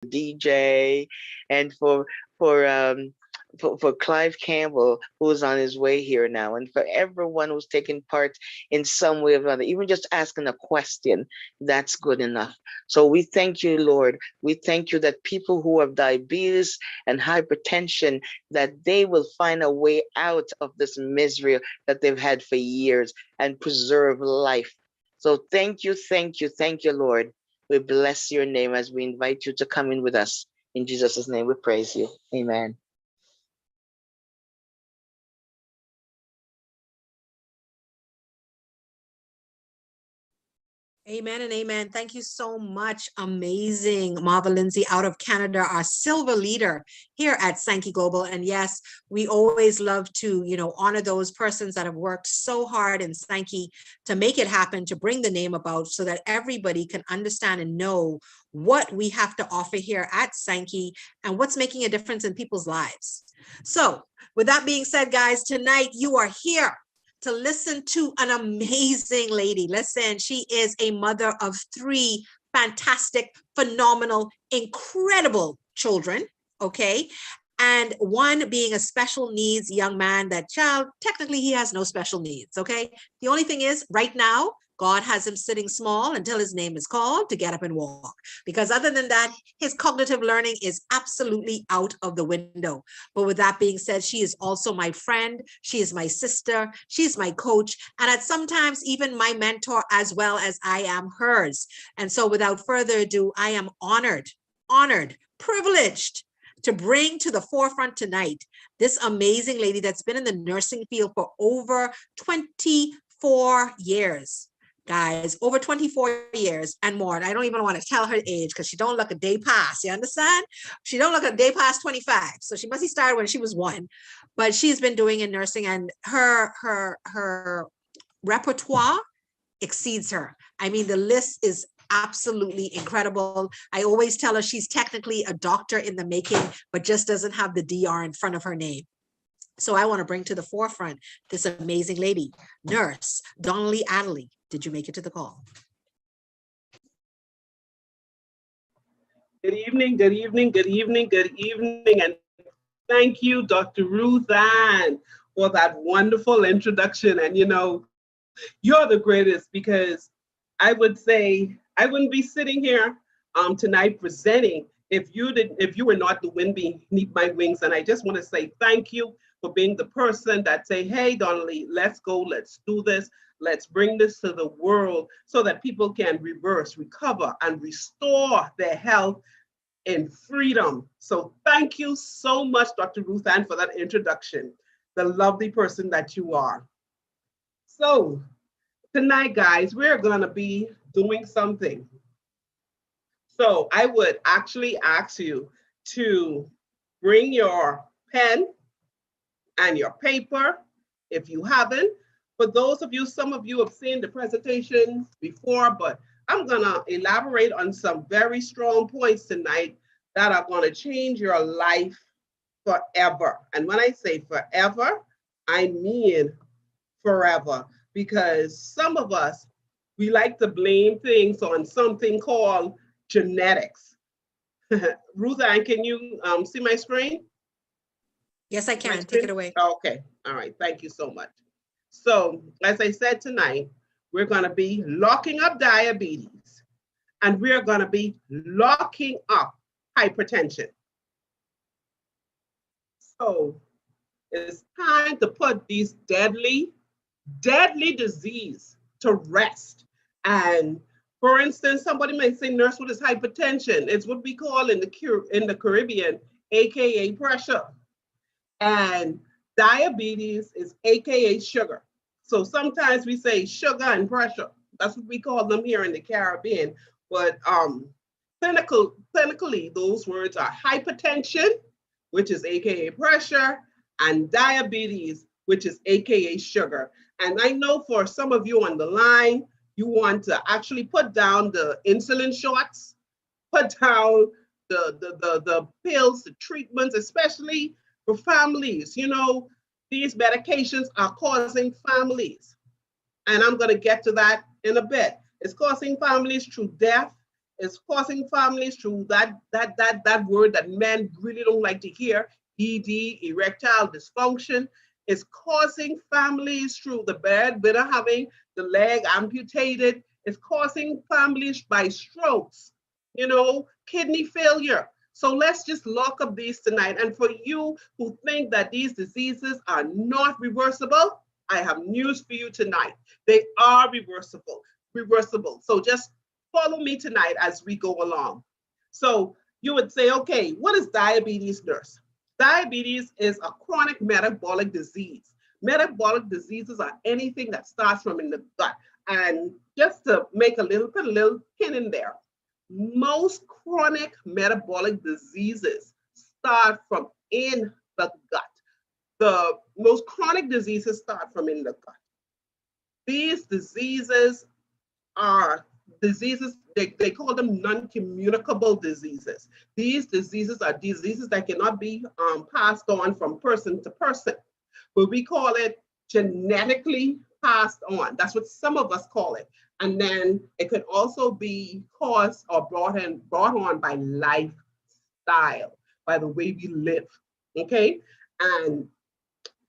DJ, and for um for Clive Campbell, who's on his way here now, and for everyone who's taking part in some way or another, even just asking a question, that's good enough. So we thank you, Lord. We thank you that people who have diabetes and hypertension, that they will find a way out of this misery that they've had for years and preserve life. So thank you, Lord. We bless your name as we invite you to come in with us. In Jesus' name, we praise you. Amen. Amen and amen. Thank you so much. Amazing. Marva Lindsay out of Canada, our silver leader here at Sanki Global. And yes, we always love to, honor those persons that have worked so hard in Sanki to make it happen, to bring the name about so that everybody can understand and know what we have to offer here at Sanki and what's making a difference in people's lives. So with that being said, guys, tonight you are here to listen to an amazing lady. Listen, she is a mother of 3 fantastic, phenomenal, incredible children, okay? And one being a special needs young man. That child, technically he has no special needs, okay? The only thing is right now, God has him sitting small until his name is called to get up and walk. Because other than that, his cognitive learning is absolutely out of the window. But with that being said, she is also my friend. She is my sister. She's my coach. And at sometimes even my mentor, as well as I am hers. And so without further ado, I am honored, privileged to bring to the forefront tonight this amazing lady that's been in the nursing field for over 24 years. Guys, over 24 years and more. And I don't even want to tell her age because she don't look a day past. You understand? She don't look a day past 25. So she must have started when she was 1. But she's been doing in nursing, and her repertoire exceeds her. I mean, the list is absolutely incredible. I always tell her she's technically a doctor in the making, but just doesn't have the DR in front of her name. So I want to bring to the forefront this amazing lady, Nurse Donnelly Adderley. Did you make it to the call? Good evening, good evening, good evening, good evening, and thank you, Dr. Ruth Ann, for that wonderful introduction. And you're the greatest, because I would say I wouldn't be sitting here tonight presenting if you were not the wind beneath my wings. And I just want to say thank you for being the person that say, hey, Donnelly, let's go, let's do this. Let's bring this to the world so that people can reverse, recover, and restore their health in freedom. So thank you so much, Dr. Ruth Ann, for that introduction, the lovely person that you are. So tonight, guys, we're going to be doing something. So I would actually ask you to bring your pen and your paper if you haven't. For those of you, some of you have seen the presentations before, but I'm going to elaborate on some very strong points tonight that are going to change your life forever. And when I say forever, I mean forever, because some of us, we like to blame things on something called genetics. Ruth Ann, can you see my screen? Yes, I can. Take it away. Okay. All right. Thank you so much. So, as I said tonight, we're going to be locking up diabetes, and we're going to be locking up hypertension. So, it's time to put these deadly disease to rest. And for instance, somebody may say, nurse, what is hypertension? It's what we call in the Caribbean, AKA pressure. And diabetes is AKA sugar. So sometimes we say sugar and pressure. That's what we call them here in the Caribbean. But clinically, those words are hypertension, which is AKA pressure, and diabetes, which is AKA sugar. And I know for some of you on the line, you want to actually put down the insulin shots, put down the pills, the treatments, especially for families. These medications are causing families. And I'm going to get to that in a bit. It's causing families through death. It's causing families through that word that men really don't like to hear, ED, erectile dysfunction. It's causing families through the breadwinner having the leg amputated. It's causing families by strokes, kidney failure. So let's just lock up these tonight. And for you who think that these diseases are not reversible, I have news for you tonight. They are reversible. So just follow me tonight as we go along. So you would say, okay, what is diabetes, nurse? Diabetes is a chronic metabolic disease. Metabolic diseases are anything that starts from in the gut. And just to put a little pin in there, most chronic metabolic diseases start from in the gut. The most chronic diseases start from in the gut. These diseases are diseases, they call them non-communicable diseases. These diseases are diseases that cannot be passed on from person to person, but we call it genetically passed on. That's what some of us call it. And then it could also be caused or brought on by lifestyle, by the way we live, okay? And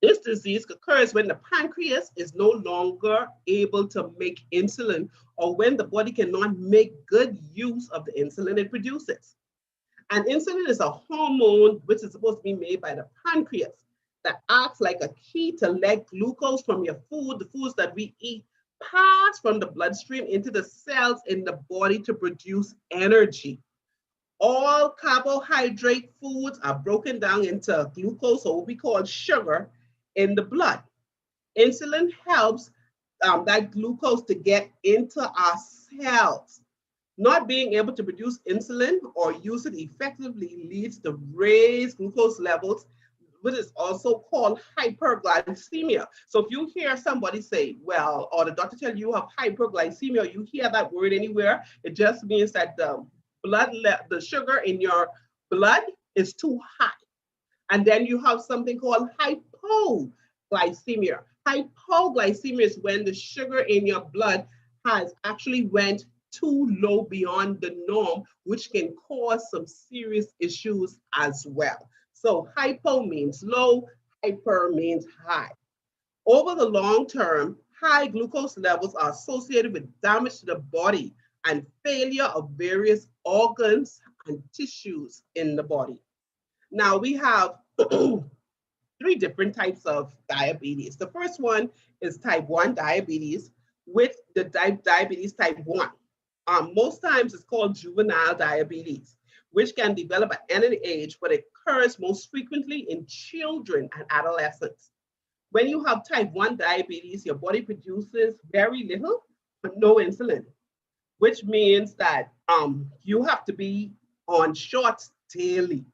this disease occurs when the pancreas is no longer able to make insulin, or when the body cannot make good use of the insulin it produces. And insulin is a hormone which is supposed to be made by the pancreas that acts like a key to let glucose from your food, the foods that we eat, pass from the bloodstream into the cells in the body to produce energy. All carbohydrate foods are broken down into glucose, or what we call sugar, in the blood. Insulin helps that glucose to get into our cells. Not being able to produce insulin or use it effectively leads to raised glucose levels, which is also called hyperglycemia. So if you hear somebody say, well, or the doctor tell you have hyperglycemia, or you hear that word anywhere, it just means that the sugar in your blood is too high. And then you have something called hypoglycemia. Hypoglycemia is when the sugar in your blood has actually went too low beyond the norm, which can cause some serious issues as well. So hypo means low, hyper means high. Over the long term, high glucose levels are associated with damage to the body and failure of various organs and tissues in the body. Now we have three different types of diabetes. The first one is type 1 diabetes with the diabetes type 1. Most times it's called juvenile diabetes, which can develop at any age, but it occurs most frequently in children and adolescents. When you have type 1 diabetes, your body produces very little but no insulin, which means that you have to be on shots daily,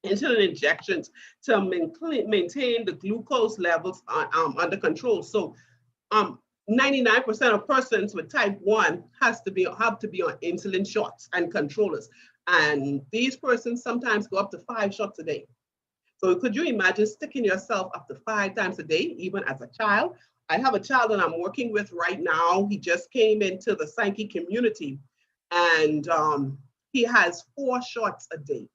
insulin injections, to maintain the glucose levels under control. So 99% of persons with type 1 have to be on insulin shots and controllers. And these persons sometimes go up to 5 shots a day. So could you imagine sticking yourself up to 5 times a day, even as a child? I have a child that I'm working with right now. He just came into the Sanki community, and he has 4 shots a day.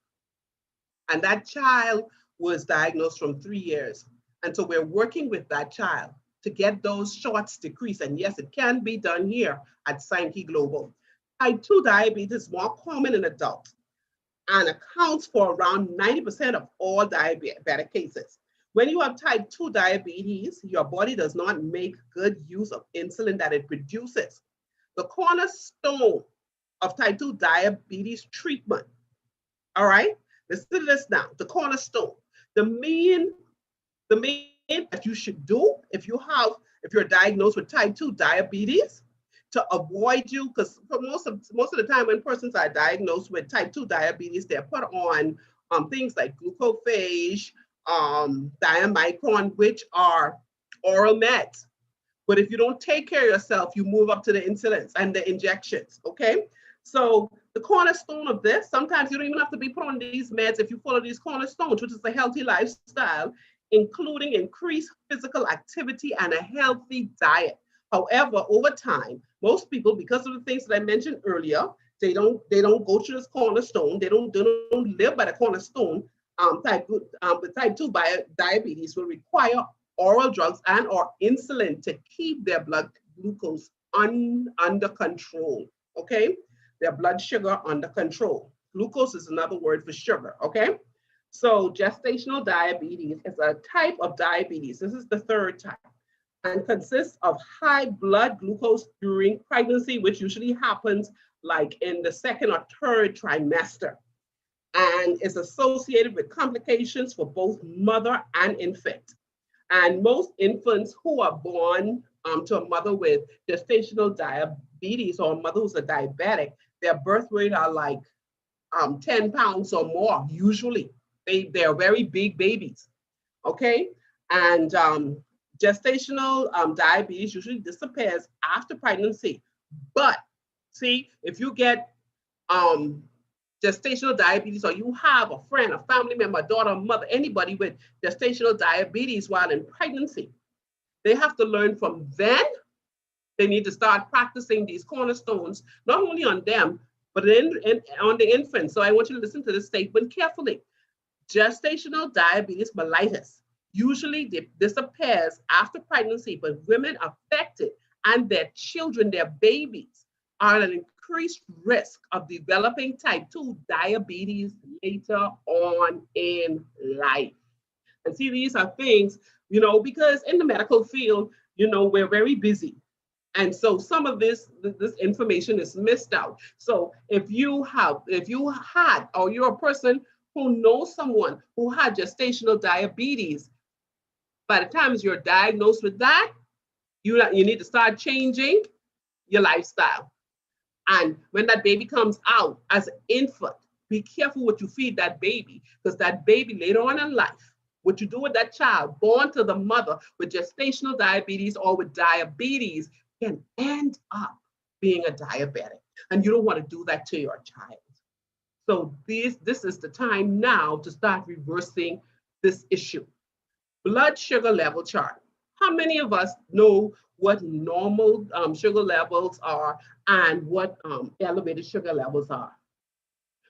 And that child was diagnosed from 3 years. And so we're working with that child to get those shots decreased. And yes, it can be done here at Sanki Global. Type 2 diabetes is more common in adults and accounts for around 90% of all diabetic cases. When you have type 2 diabetes, your body does not make good use of insulin that it produces. The cornerstone of type 2 diabetes treatment, all right? Listen to this now, the cornerstone. The main that you should do if you're diagnosed with type 2 diabetes, to avoid you, because for most of the time when persons are diagnosed with type 2 diabetes, they're put on things like glucophage, diamicron, which are oral meds. But if you don't take care of yourself, you move up to the insulins and the injections, okay? So the cornerstone of this, sometimes you don't even have to be put on these meds if you follow these cornerstones, which is a healthy lifestyle, including increased physical activity and a healthy diet. However, over time, most people, because of the things that I mentioned earlier, They don't go to this cornerstone. They don't live by the cornerstone. The type 2 diabetes will require oral drugs and or insulin to keep their blood glucose under control. Okay, their blood sugar under control. Glucose is another word for sugar. Okay, so gestational diabetes is a type of diabetes. This is the third type and consists of high blood glucose during pregnancy, which usually happens like in the second or third trimester, and is associated with complications for both mother and infant. And most infants who are born to a mother with gestational diabetes or a mother who's a diabetic, their birth rate are like 10 pounds or more, usually. They're very big babies, okay? And gestational diabetes usually disappears after pregnancy. But see, if you get gestational diabetes, or you have a friend, a family member, a daughter, a mother, anybody with gestational diabetes while in pregnancy, they have to learn from then. They need to start practicing these cornerstones, not only on them, but on the infant. So I want you to listen to this statement carefully. Gestational diabetes mellitus usually disappears after pregnancy, but women affected and their children, their babies, are at an increased risk of developing type 2 diabetes later on in life. And see, these are things, because in the medical field, we're very busy. And so some of this information is missed out. So if you had, or you're a person who knows someone who had gestational diabetes, by the time you're diagnosed with that, you need to start changing your lifestyle. And when that baby comes out as an infant, be careful what you feed that baby, because that baby later on in life, what you do with that child born to the mother with gestational diabetes or with diabetes can end up being a diabetic. And you don't want to do that to your child. So this is the time now to start reversing this issue. Blood sugar level chart. How many of us know what normal sugar levels are and what elevated sugar levels are?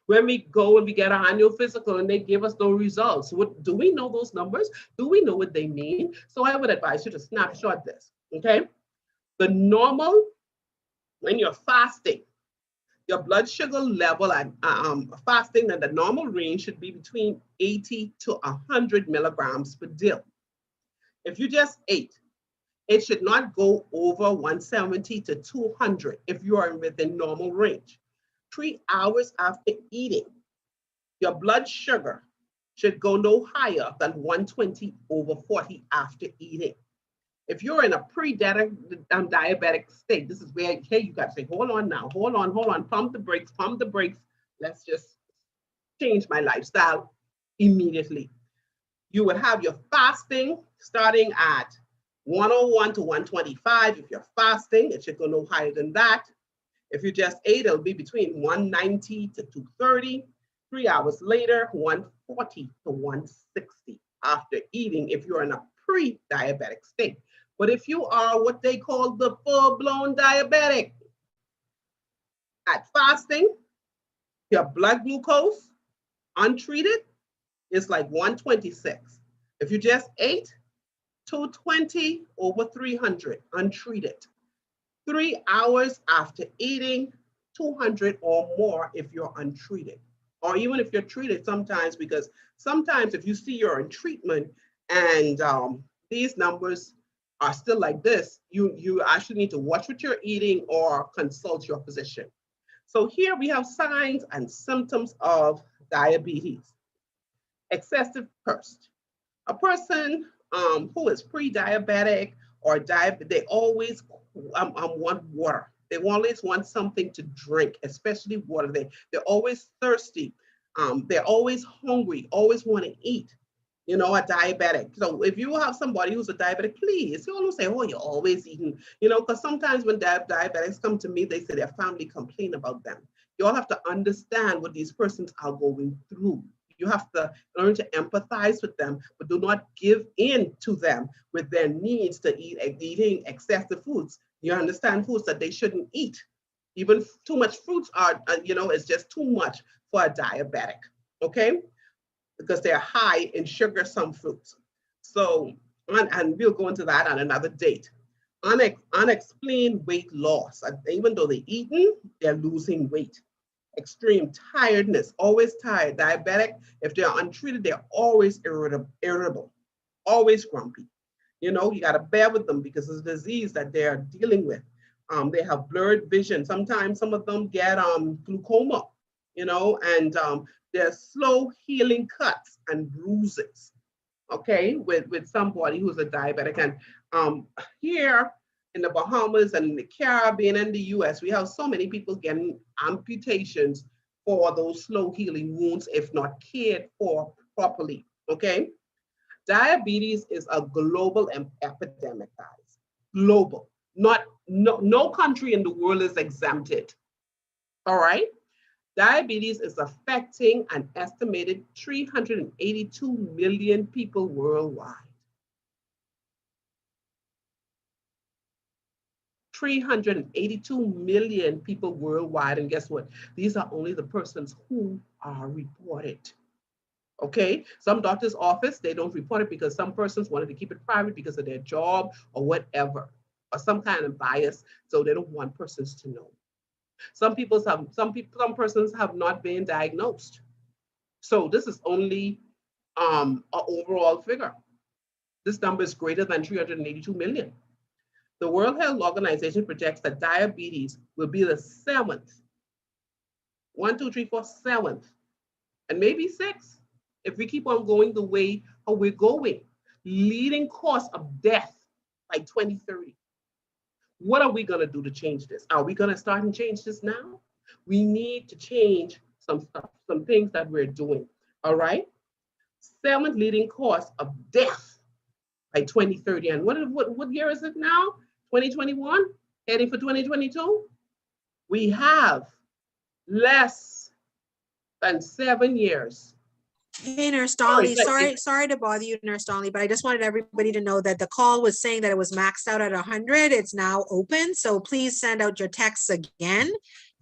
When we go and we get our annual physical and they give us those results, do we know those numbers? Do we know what they mean? So I would advise you to snapshot this, okay? The normal, when you're fasting, your blood sugar level at fasting, and the normal range should be between 80 to 100 milligrams per day. If you just ate, it should not go over 170 to 200 if you are within normal range. 3 hours after eating, your blood sugar should go no higher than 120 over 40 after eating. If you're in a pre-diabetic state, this is where, hey, you got to say, hold on now, hold on, pump the brakes. Let's just change my lifestyle immediately. You would have your fasting starting at 101 to 125. If you're fasting, it should go no higher than that. If you just ate, it'll be between 190 to 230. 3 hours later, 140 to 160 after eating if you're in a pre-diabetic state. But if you are what they call the full-blown diabetic, at fasting, your blood glucose untreated is like 126. If you just ate, 220 over 300 untreated. 3 hours after eating, 200 or more if you're untreated. Or even if you're treated sometimes, because sometimes if you see you're in treatment and these numbers are still like this, you actually need to watch what you're eating or consult your physician. So here we have signs and symptoms of diabetes. Excessive thirst. A person who is pre-diabetic or diabetic, they always want water. They always want something to drink, especially water. They're always thirsty. They're always hungry, always want to eat, a diabetic. So if you have somebody who's a diabetic, please, you don't say, oh, you're always eating, because sometimes when diabetics come to me, they say their family complain about them. You all have to understand what these persons are going through. You have to learn to empathize with them, but do not give in to them with their needs to eating excessive foods. You understand foods that they shouldn't eat. Even too much fruits are, it's just too much for a diabetic, okay? Because they're high in sugar, some fruits. So, and we'll go into that on another date. Unexplained weight loss. Even though they're eating, they're losing weight. Extreme tiredness, always tired. Diabetic, if they're untreated, they're always irritable, always grumpy. You got to bear with them because it's a disease that they're dealing with. They have blurred vision. Sometimes some of them get glaucoma, and there's slow healing cuts and bruises, okay, with somebody who's a diabetic. And here in the Bahamas and in the Caribbean and the US, we have so many people getting amputations for those slow healing wounds if not cared for properly, okay? Diabetes is a global epidemic, guys. Global. No country in the world is exempted. All right? Diabetes is affecting an estimated 382 million people worldwide. 382 million people worldwide. And guess what? These are only the persons who are reported. Okay, some doctor's office, they don't report it because some persons wanted to keep it private because of their job or whatever, or some kind of bias, so they don't want persons to know. Some persons have not been diagnosed. So this is only an overall figure. This number is greater than 382 million. The World Health Organization projects that diabetes will be the seventh, 7th, and maybe 6th, if we keep on going the way how we're going, leading cause of death by 2030. What are we going to do to change this? Are we going to start and change this now? We need to change some stuff, some things that we're doing. All right. 7th leading cause of death by 2030. And what year is it now? 2021, heading for 2022. We have less than 7 years. Hey, Nurse Dolly, sorry to bother you, Nurse Dolly, but I just wanted everybody to know that the call was saying that it was maxed out at 100. It's now open. So please send out your texts again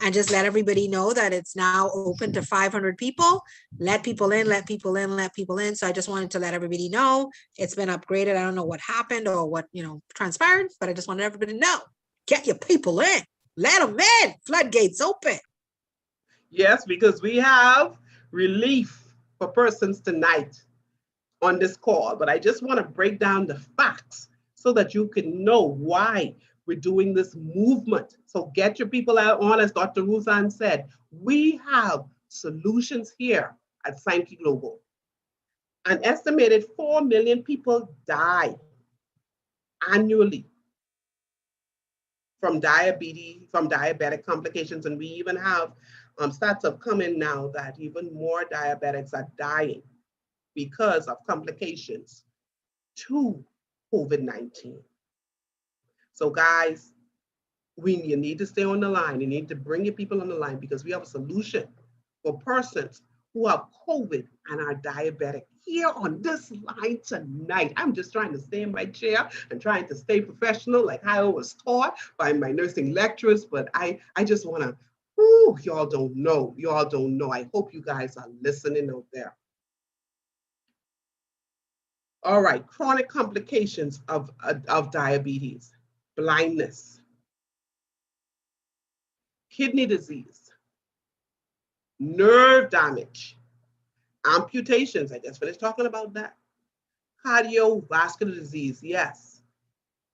and just let everybody know that it's now open to 500 people. Let people in, let people in, let people in. So I just wanted to let everybody know it's been upgraded. I don't know what happened or what, transpired, but I just wanted everybody to know. Get your people in. Let them in. Floodgates open. Yes, because we have relief for persons tonight on this call, but I just want to break down the facts so that you can know why we're doing this movement. So get your people out on, as Dr. Ruthann said, we have solutions here at Sanki Global. An estimated 4 million people die annually from diabetes, from diabetic complications, and we even have stats have come in now that even more diabetics are dying because of complications to COVID-19. So guys, you need to stay on the line. You need to bring your people on the line because we have a solution for persons who have COVID and are diabetic here on this line tonight. I'm just trying to stay in my chair and trying to stay professional like I was taught by my nursing lecturers, but I just want to, y'all don't know. I hope you guys are listening out there. All right, chronic complications of diabetes, blindness, kidney disease, nerve damage, amputations, I just finished talking about that, cardiovascular disease, yes.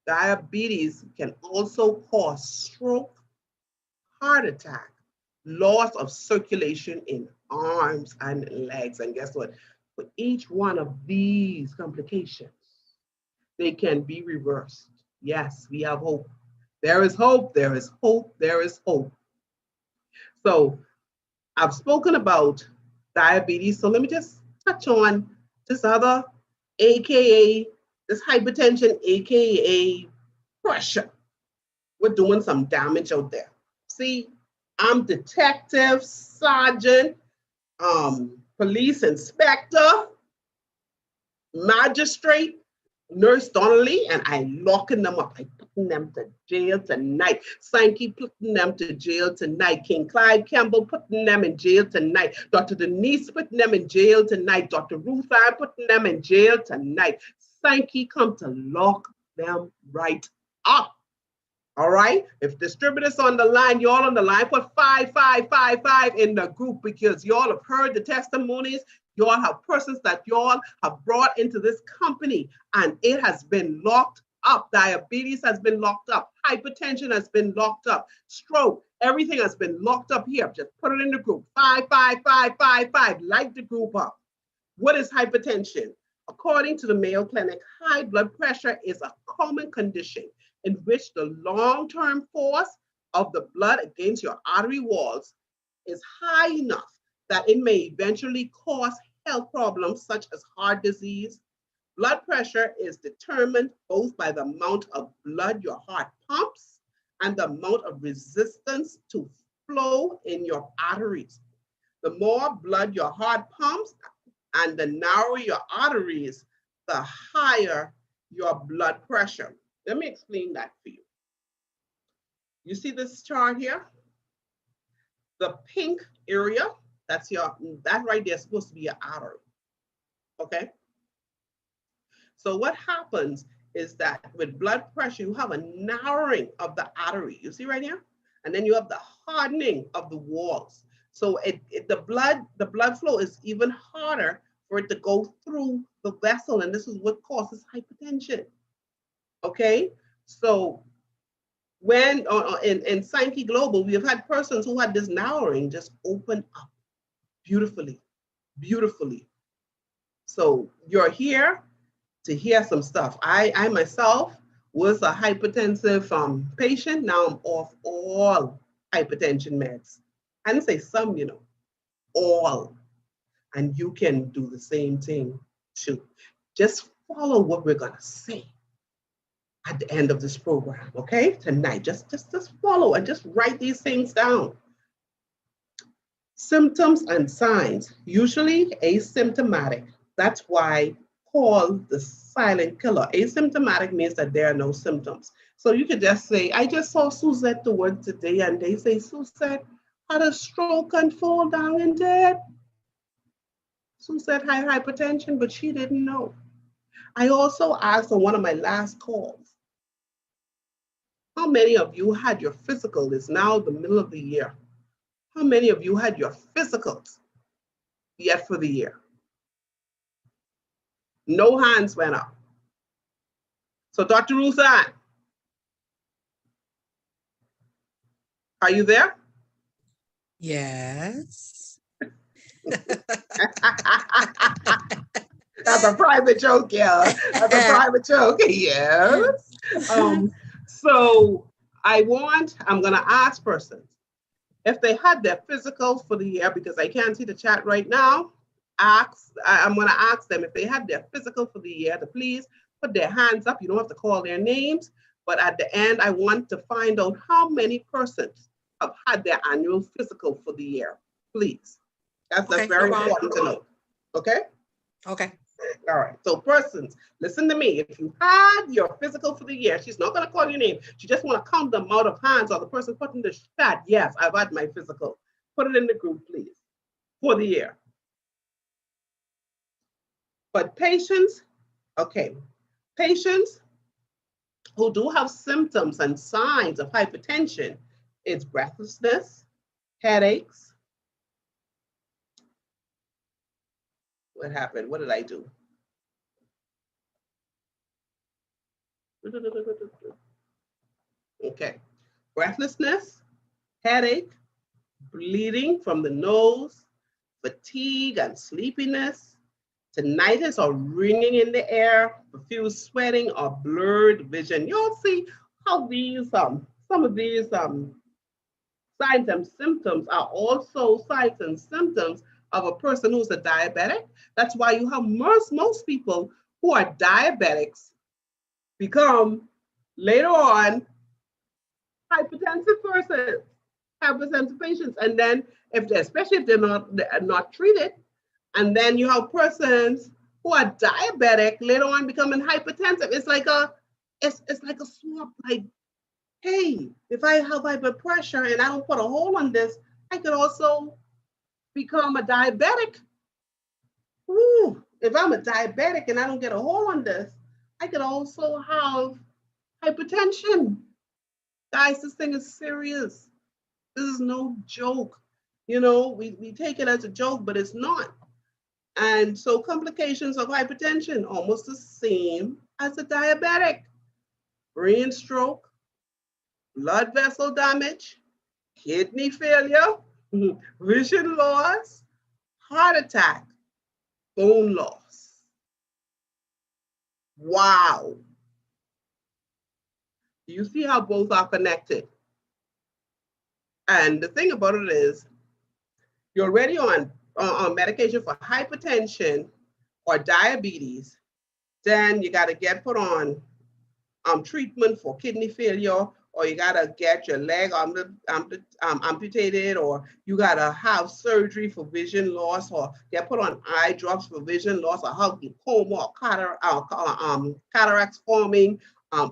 Diabetes can also cause stroke, heart attack, loss of circulation in arms and legs. And guess what? For each one of these complications, they can be reversed. Yes, we have hope. There is hope, there is hope, there is hope. So I've spoken about diabetes. So let me just touch on this other, AKA this hypertension, AKA pressure. We're doing some damage out there. See, I'm detective, sergeant, police inspector, magistrate, Nurse Donnelly, and I locking them up. I putting them to jail tonight. Sanki putting them to jail tonight. King Clyde Campbell putting them in jail tonight. Dr. Denise putting them in jail tonight. Dr. Ruth Ann putting them in jail tonight. Sanki come to lock them right up. All right. If distributors on the line, y'all on the line, put 5555 in the group because y'all have heard the testimonies. Y'all have persons that y'all have brought into this company and it has been locked up. Diabetes has been locked up. Hypertension has been locked up. Stroke, everything has been locked up here. Just put it in the group. 55555. Light the group up. What is hypertension? According to the Mayo Clinic, high blood pressure is a common condition in which the long-term force of the blood against your artery walls is high enough that it may eventually cause health problems such as heart disease. Blood pressure is determined both by the amount of blood your heart pumps and the amount of resistance to flow in your arteries. The more blood your heart pumps and the narrower your arteries, the higher your blood pressure. Let me explain that for you. You see this chart here? The pink area, that right there is supposed to be your artery, okay? So what happens is that with blood pressure, you have a narrowing of the artery. You see right here? And then you have the hardening of the walls. So the blood flow is even harder for it to go through the vessel, and this is what causes hypertension. Okay, so when in Sanki Global, we have had persons who had this narrowing just open up beautifully, beautifully. So you're here to hear some stuff. I myself was a hypertensive patient. Now I'm off all hypertension meds. I didn't say some, all. And you can do the same thing too. Just follow what we're gonna say at the end of this program, okay? Tonight, just follow and just write these things down. Symptoms and signs, usually asymptomatic. That's why called the silent killer. Asymptomatic means that there are no symptoms. So you could just say, I just saw Suzette to work today, and they say Suzette had a stroke and fall down and dead. Suzette had hypertension, but she didn't know. I also asked on one of my last calls, how many of you had your physical? It's now the middle of the year. How many of you had your physicals yet for the year? No hands went up. So Dr. Ruth Ann, are you there? Yes. That's a private joke, yeah. That's a private joke, yes. So I'm gonna ask persons if they had their physicals for the year, because I can't see the chat right now. I'm gonna ask them if they had their physical for the year to please put their hands up. You don't have to call their names, but at the end, I want to find out how many persons have had their annual physical for the year, please. That's very important to know, okay? Okay. All right, so persons, listen to me. If you had your physical for the year, she's not gonna call your name. She just wanna count the amount of hands, or the person put in the chat, yes, I've had my physical. Put it in the group, please, for the year. But patients, okay, patients who do have symptoms and signs of hypertension, it's breathlessness, headaches. What happened? What did I do? Okay, breathlessness, headache, bleeding from the nose, fatigue and sleepiness, tinnitus or ringing in the air, profuse sweating or blurred vision. You'll see how these some of these signs and symptoms are also signs and symptoms of a person who's a diabetic. That's why you have most people who are diabetics become later on hypertensive patients, and then especially if they're not treated, and then you have persons who are diabetic later on becoming hypertensive. It's like a swap. Like, hey, if I have high blood pressure and I don't put a hold on this, I could also become a diabetic. Ooh, if I'm a diabetic and I don't get a hold on this, I could also have hypertension. Guys, this thing is serious. This is no joke. You know, we take it as a joke, but it's not. And so complications of hypertension, almost the same as a diabetic. Brain stroke, blood vessel damage, kidney failure, vision loss, heart attack, bone loss. Wow. Do you see how both are connected? And the thing about it is, you're already on medication for hypertension or diabetes, then you got to get put on treatment for kidney failure, or you got to get your leg amputated, or you got to have surgery for vision loss, or get put on eye drops for vision loss, or have glaucoma or cataracts forming,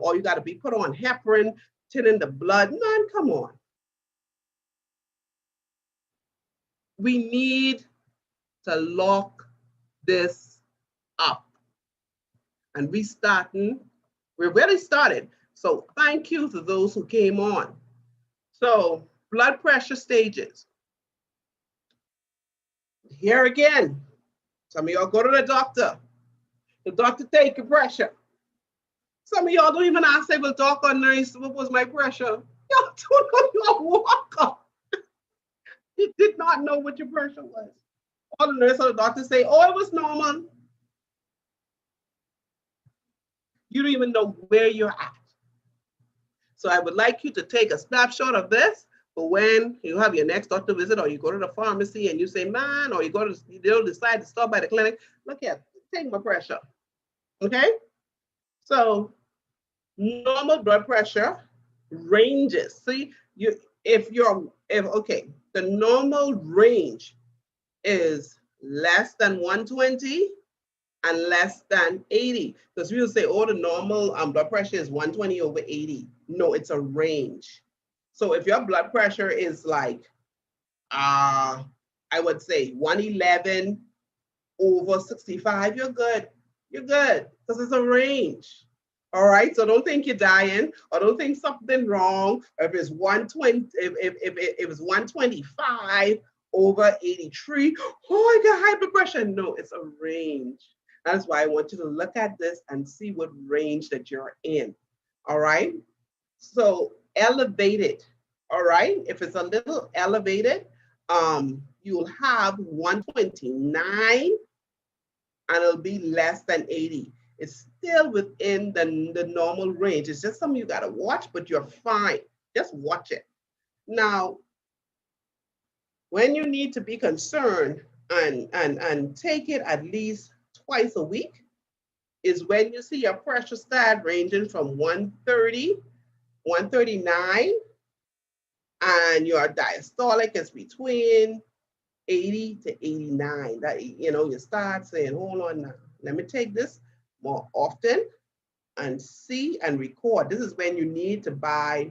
or you got to be put on heparin, thinning the blood. Man, come on. We need to lock this up. And we're really started. So thank you to those who came on. So blood pressure stages. Here again, some of y'all go to the doctor. The doctor take your pressure. Some of y'all don't even ask, say, well, doc or nurse, what was my pressure? Y'all don't know your walker. You did not know what your pressure was. All the nurse or the doctor say, oh, it was normal. You don't even know where you're at. So I would like you to take a snapshot of this for when you have your next doctor visit, or you go to the pharmacy and you say, man, or you decide to stop by the clinic. Look here, take my pressure. Okay? So normal blood pressure ranges. See, the normal range is less than 120 and less than 80. Because we will say, oh, the normal blood pressure is 120 over 80. No, it's a range. So if your blood pressure is like, I would say 111 over 65, you're good. You're good, because it's a range. All right, so don't think you're dying, or don't think something wrong. If it's 120, if it's 125 over 83, oh, I got high blood pressure. No, it's a range. That's why I want you to look at this and see what range that you're in. All right. So elevated. All right. If it's a little elevated, you'll have 129 and it'll be less than 80. It's still within the normal range. It's just something you got to watch, but you're fine. Just watch it. Now, when you need to be concerned and take it at least twice a week is when you see your pressure start ranging from 130, 139, and your diastolic is between 80 to 89. That, you start saying, hold on now, let me take this more often and see and record. This is when you need to buy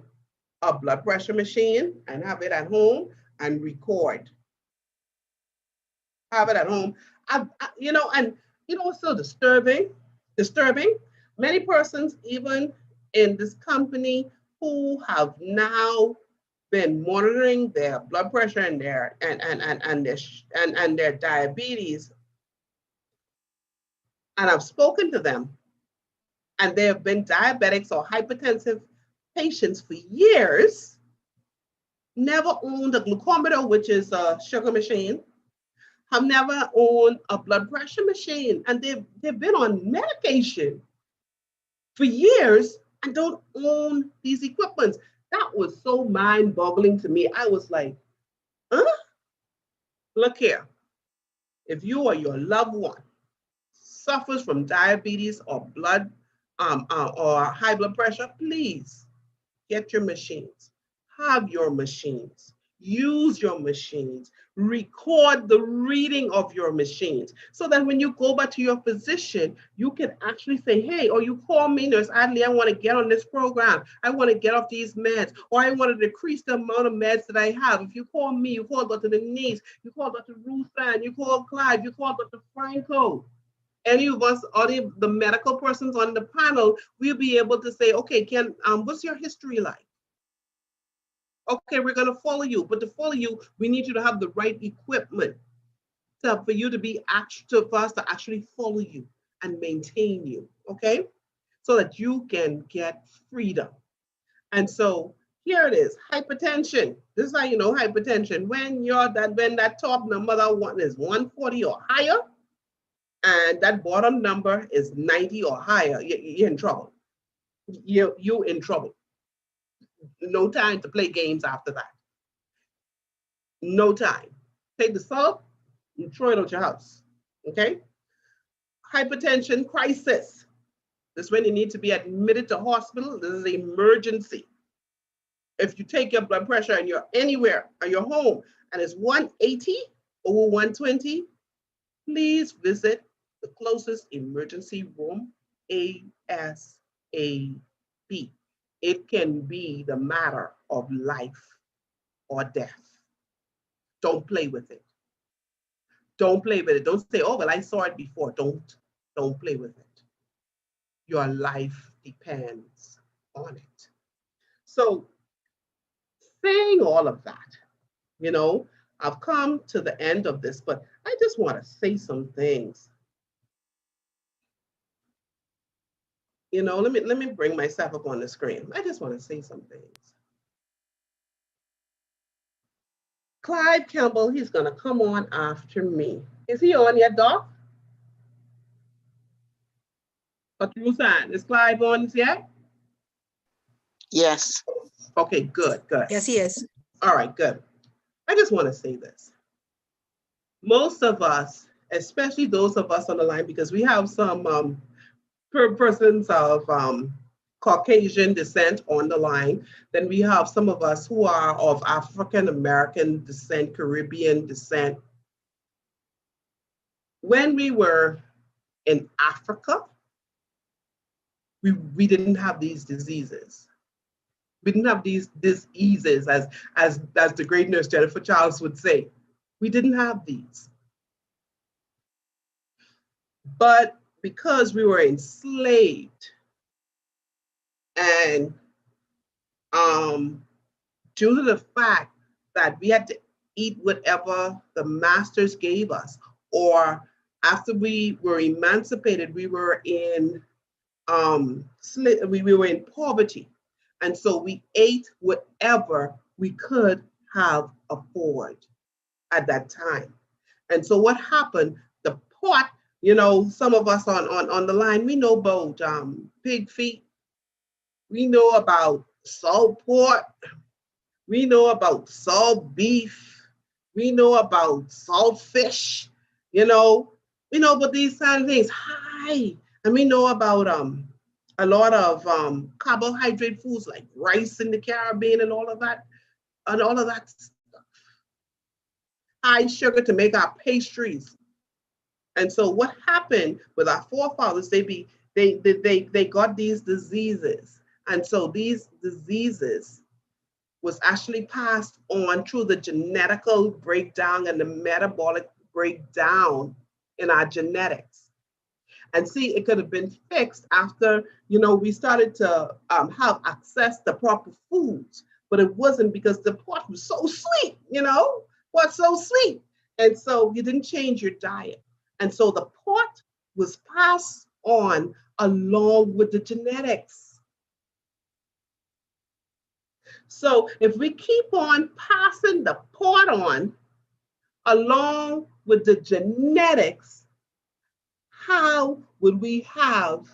a blood pressure machine and have it at home and record. Have it at home. It's so disturbing. Many persons, even in this company, who have now been monitoring their blood pressure and their diabetes, and I've spoken to them, and they have been diabetics or hypertensive patients for years, never owned a glucometer, which is a sugar machine, have never owned a blood pressure machine, and they've been on medication for years and don't own these equipments. That was so mind-boggling to me. I was like, huh? Look here. If you or your loved one suffers from diabetes or blood or high blood pressure, please get your machines. Have your machines. use your machines, record the reading of your machines, so that when you go back to your physician, you can actually say, hey, or you call me, Nurse Adley, I want to get on this program. I want to get off these meds, or I want to decrease the amount of meds that I have. If you call me, you call Dr. Denise, you call Dr. Ruth Ann, you call Clive, you call Dr. Franco, any of us, all the medical persons on the panel, we'll be able to say, okay, what's your history like? Okay, we're going to follow you, but to follow you, we need you to have the right equipment for you to be for us to actually follow you and maintain you, okay? So that you can get freedom. And so here it is, hypertension. This is how you know hypertension. When that top number is 140 or higher, and that bottom number is 90 or higher, you're in trouble. You're in trouble. No time to play games after that. No time. Take the salt and throw it out your house, okay? Hypertension crisis. This is when you need to be admitted to hospital. This is an emergency. If you take your blood pressure and you're anywhere or you're home and it's 180 over 120, please visit the closest emergency room ASAP. It can be the matter of life or death. Don't play with it. Don't play with it. Don't say, oh, well, I saw it before. Don't play with it. Your life depends on it. So saying all of that, I've come to the end of this, but I just want to say some things. Let me bring myself up on the screen. I just want to say some things. Clive Campbell, he's going to come on after me. Is he on yet, Doc? Dr. Rusan, is Clive on yet? Yes. Okay, good. Yes, he is. All right, good. I just want to say this. Most of us, especially those of us on the line, because we have some persons of Caucasian descent on the line. Then we have some of us who are of African American descent, Caribbean descent. When we were in Africa, we didn't have these diseases. We didn't have these diseases, as the great nurse Jennifer Charles would say. We didn't have these. But because we were enslaved, and due to the fact that we had to eat whatever the masters gave us, or after we were emancipated, we were in poverty, and so we ate whatever we could have afford at that time. And so what happened? The pot, some of us on the line, we know about pig feet. We know about salt pork. We know about salt beef. We know about salt fish. We know about these kind of things. Hi. And we know about a lot of carbohydrate foods like rice in the Caribbean and all of that stuff. High sugar to make our pastries. And so what happened with our forefathers, they got these diseases. And so these diseases was actually passed on through the genetical breakdown and the metabolic breakdown in our genetics. And see, it could have been fixed after, we started to have access to proper foods, but it wasn't, because the pot was so sweet, what's so sweet? And so you didn't change your diet. And so the pot was passed on along with the genetics. So if we keep on passing the pot on along with the genetics, how would we have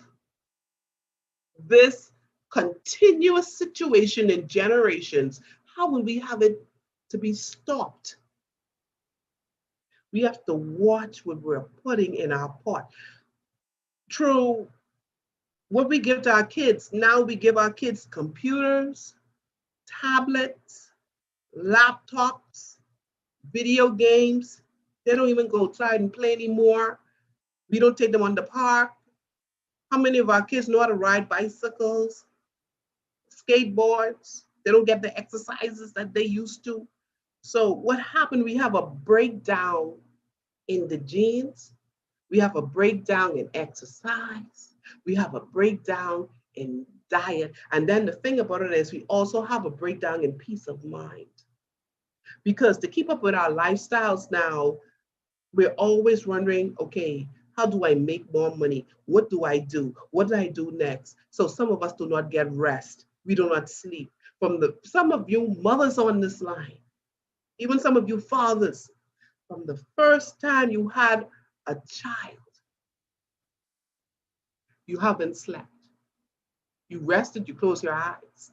this continuous situation in generations? How would we have it to be stopped? We have to watch what we're putting in our pot. Through what we give to our kids, now we give our kids computers, tablets, laptops, video games. They don't even go outside and play anymore. We don't take them on the park. How many of our kids know how to ride bicycles, skateboards? They don't get the exercises that they used to. So what happened? We have a breakdown in the genes. We have a breakdown in exercise. We have a breakdown in diet. And then the thing about it is we also have a breakdown in peace of mind. Because to keep up with our lifestyles now, we're always wondering, okay, how do I make more money? What do I do? What do I do next? So some of us do not get rest. We do not sleep. Some of you mothers on this line, even some of you fathers, from the first time you had a child, you haven't slept. You rested, you closed your eyes.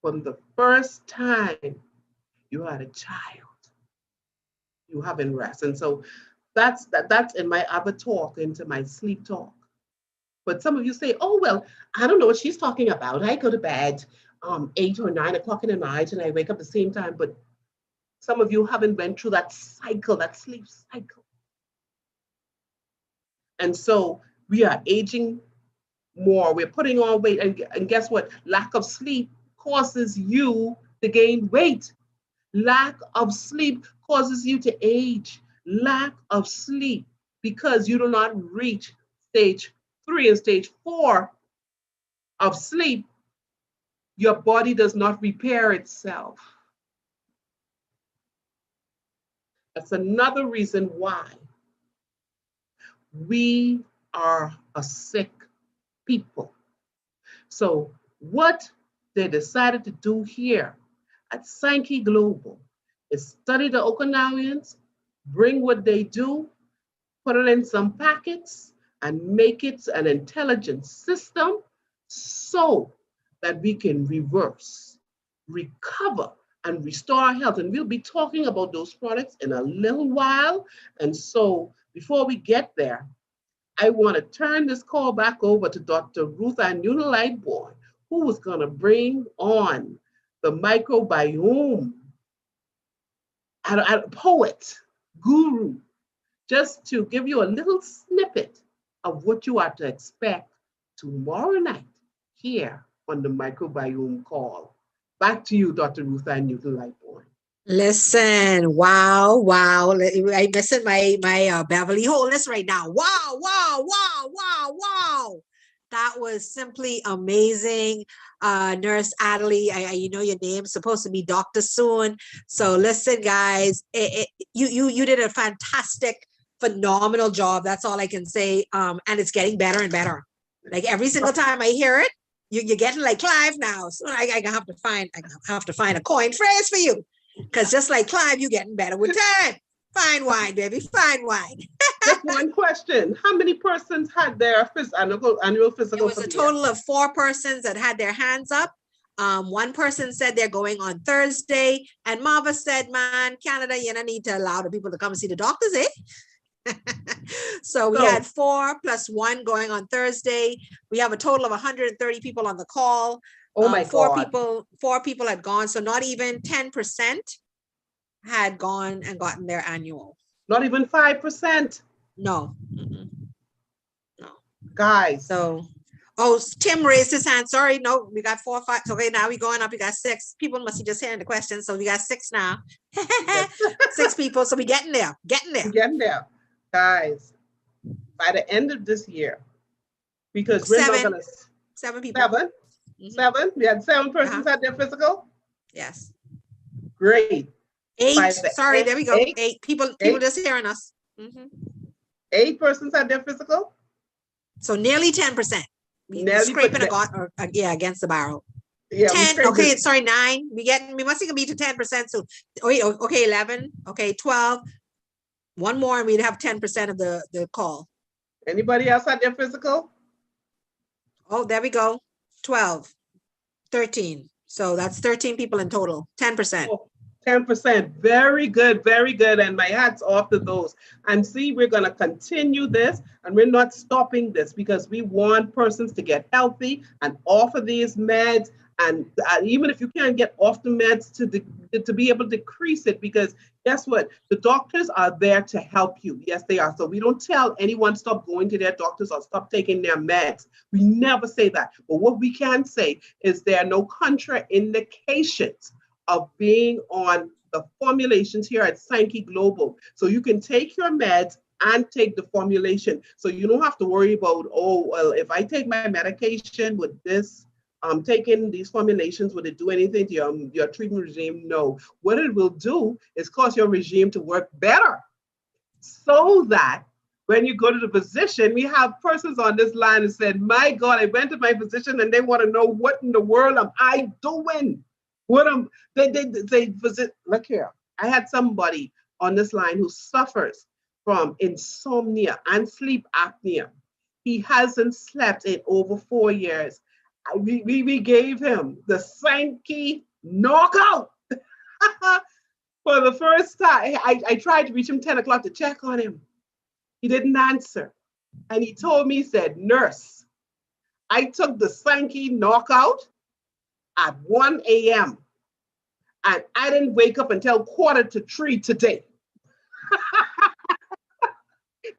From the first time you had a child, you haven't rested. And so that's in my other talk, into my sleep talk. But some of you say, oh, well, I don't know what she's talking about. I go to bed 8 or 9 o'clock in the night and I wake up the same time. But some of you haven't went through that cycle, that sleep cycle. And so we are aging more. We're putting on weight. And guess what? Lack of sleep causes you to gain weight. Lack of sleep causes you to age. Lack of sleep, because you do not reach stage 3 and stage 4 of sleep, your body does not repair itself. That's another reason why we are a sick people. So what they decided to do here at Sanki Global is study the Okinawians, bring what they do, put it in some packets, and make it an intelligent system so that we can reverse, recover, and restore our health. And we'll be talking about those products in a little while. And so before we get there, I want to turn this call back over to Dr. Ruth Ann Lightbourne, who was going to bring on the microbiome, a poet, guru, just to give you a little snippet of what you are to expect tomorrow night here on the microbiome call. Back to you, Dr. Ruth Ann Lightbourne. Listen, wow. I'm missing my Beverly Wholeness right now. Wow. That was simply amazing. Nurse Adelie, you know your name's supposed to be Dr. soon. So listen, guys, you did a fantastic, phenomenal job. That's all I can say. And it's getting better and better. Like every single time I hear it, you're getting like Clive now. So I have to find a coin phrase for you. Because just like Clive, you're getting better with time. Fine wine, baby, fine wine. Just one question. How many persons had their annual physical? It was a total of 4 persons that had their hands up. One person said they're going on Thursday. And Marva said, man, Canada, you don't need to allow the people to come and see the doctors, eh? So we had 4 plus 1 going on Thursday. We have a total of 130 people on the call. Oh my God. 4 people had gone. So not even 10% had gone and gotten their annual. Not even 5%. No. No. Guys. So, Tim raised his hand. Sorry, no, we got 4 or 5. Okay, now we're going up. We got 6. People must be just hearing the question. So we got 6 now. 6 people. So we getting there. Guys, by the end of this year, because we're not going to... 7 people. 7? 7? We had 7 persons had their physical? Yes. Great. 8. Sorry, there we go. 8 people just hearing us. 8 persons had their physical? So nearly 10%. Scraping against the barrel. Yeah, 10. Okay, sorry, 9. We must be to 10%. So okay, 11. Okay, 12. 1 more, and we'd have 10% of the call. Anybody else had their physical? Oh, there we go. 12, 13. So that's 13 people in total. 10%. 10%. Very good, very good. And my hat's off to those. And see, we're going to continue this and we're not stopping this because we want persons to get healthy and offer these meds. And even if you can't get off the meds, to be able to decrease it, because guess what? The doctors are there to help you. Yes, they are. So we don't tell anyone stop going to their doctors or stop taking their meds. We never say that. But what we can say is there are no contraindications of being on the formulations here at Sanki Global. So you can take your meds and take the formulation. So you don't have to worry about, oh, well, if I take my medication with this, taking these formulations, would it do anything to your treatment regime? No. What it will do is cause your regime to work better so that when you go to the physician, we have persons on this line who said, my God, I went to my physician and they want to know what in the world am I doing? They visit, look here. I had somebody on this line who suffers from insomnia and sleep apnea. He hasn't slept in over 4 years. We gave him the Sanki knockout. For the first time, I tried to reach him 10 o'clock to check on him. He didn't answer. And he told me, he said, nurse, I took the Sanki knockout at 1 a.m. and I didn't wake up until 2:45 today.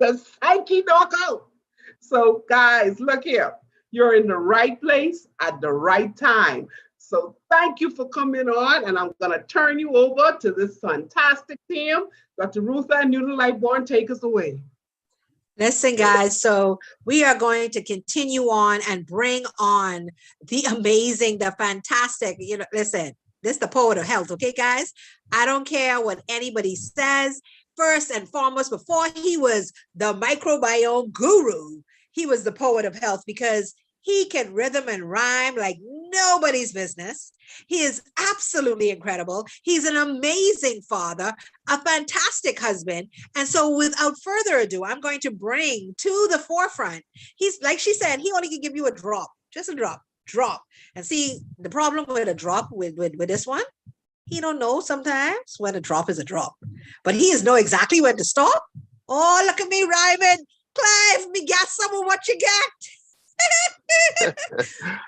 The Sanki knockout. So guys, look here. You're in the right place at the right time. So thank you for coming on, and I'm going to turn you over to this fantastic team. Dr. Ruth Ann Newton-Lightbourne, take us away. Listen, guys, so we are going to continue on and bring on the amazing, the fantastic, listen, this is the poet of health, okay, guys? I don't care what anybody says. First and foremost, before he was the microbiome guru, he was the poet of health because he can rhythm and rhyme like nobody's business. He is absolutely incredible. He's an amazing father, a fantastic husband. And so without further ado, I'm going to bring to the forefront. He's, like she said, he only can give you a drop, just a drop. And see, the problem with a drop with this one, he don't know sometimes when a drop is a drop, but he is know exactly when to stop. Oh, look at me rhyming. Clive, me got some of what you got.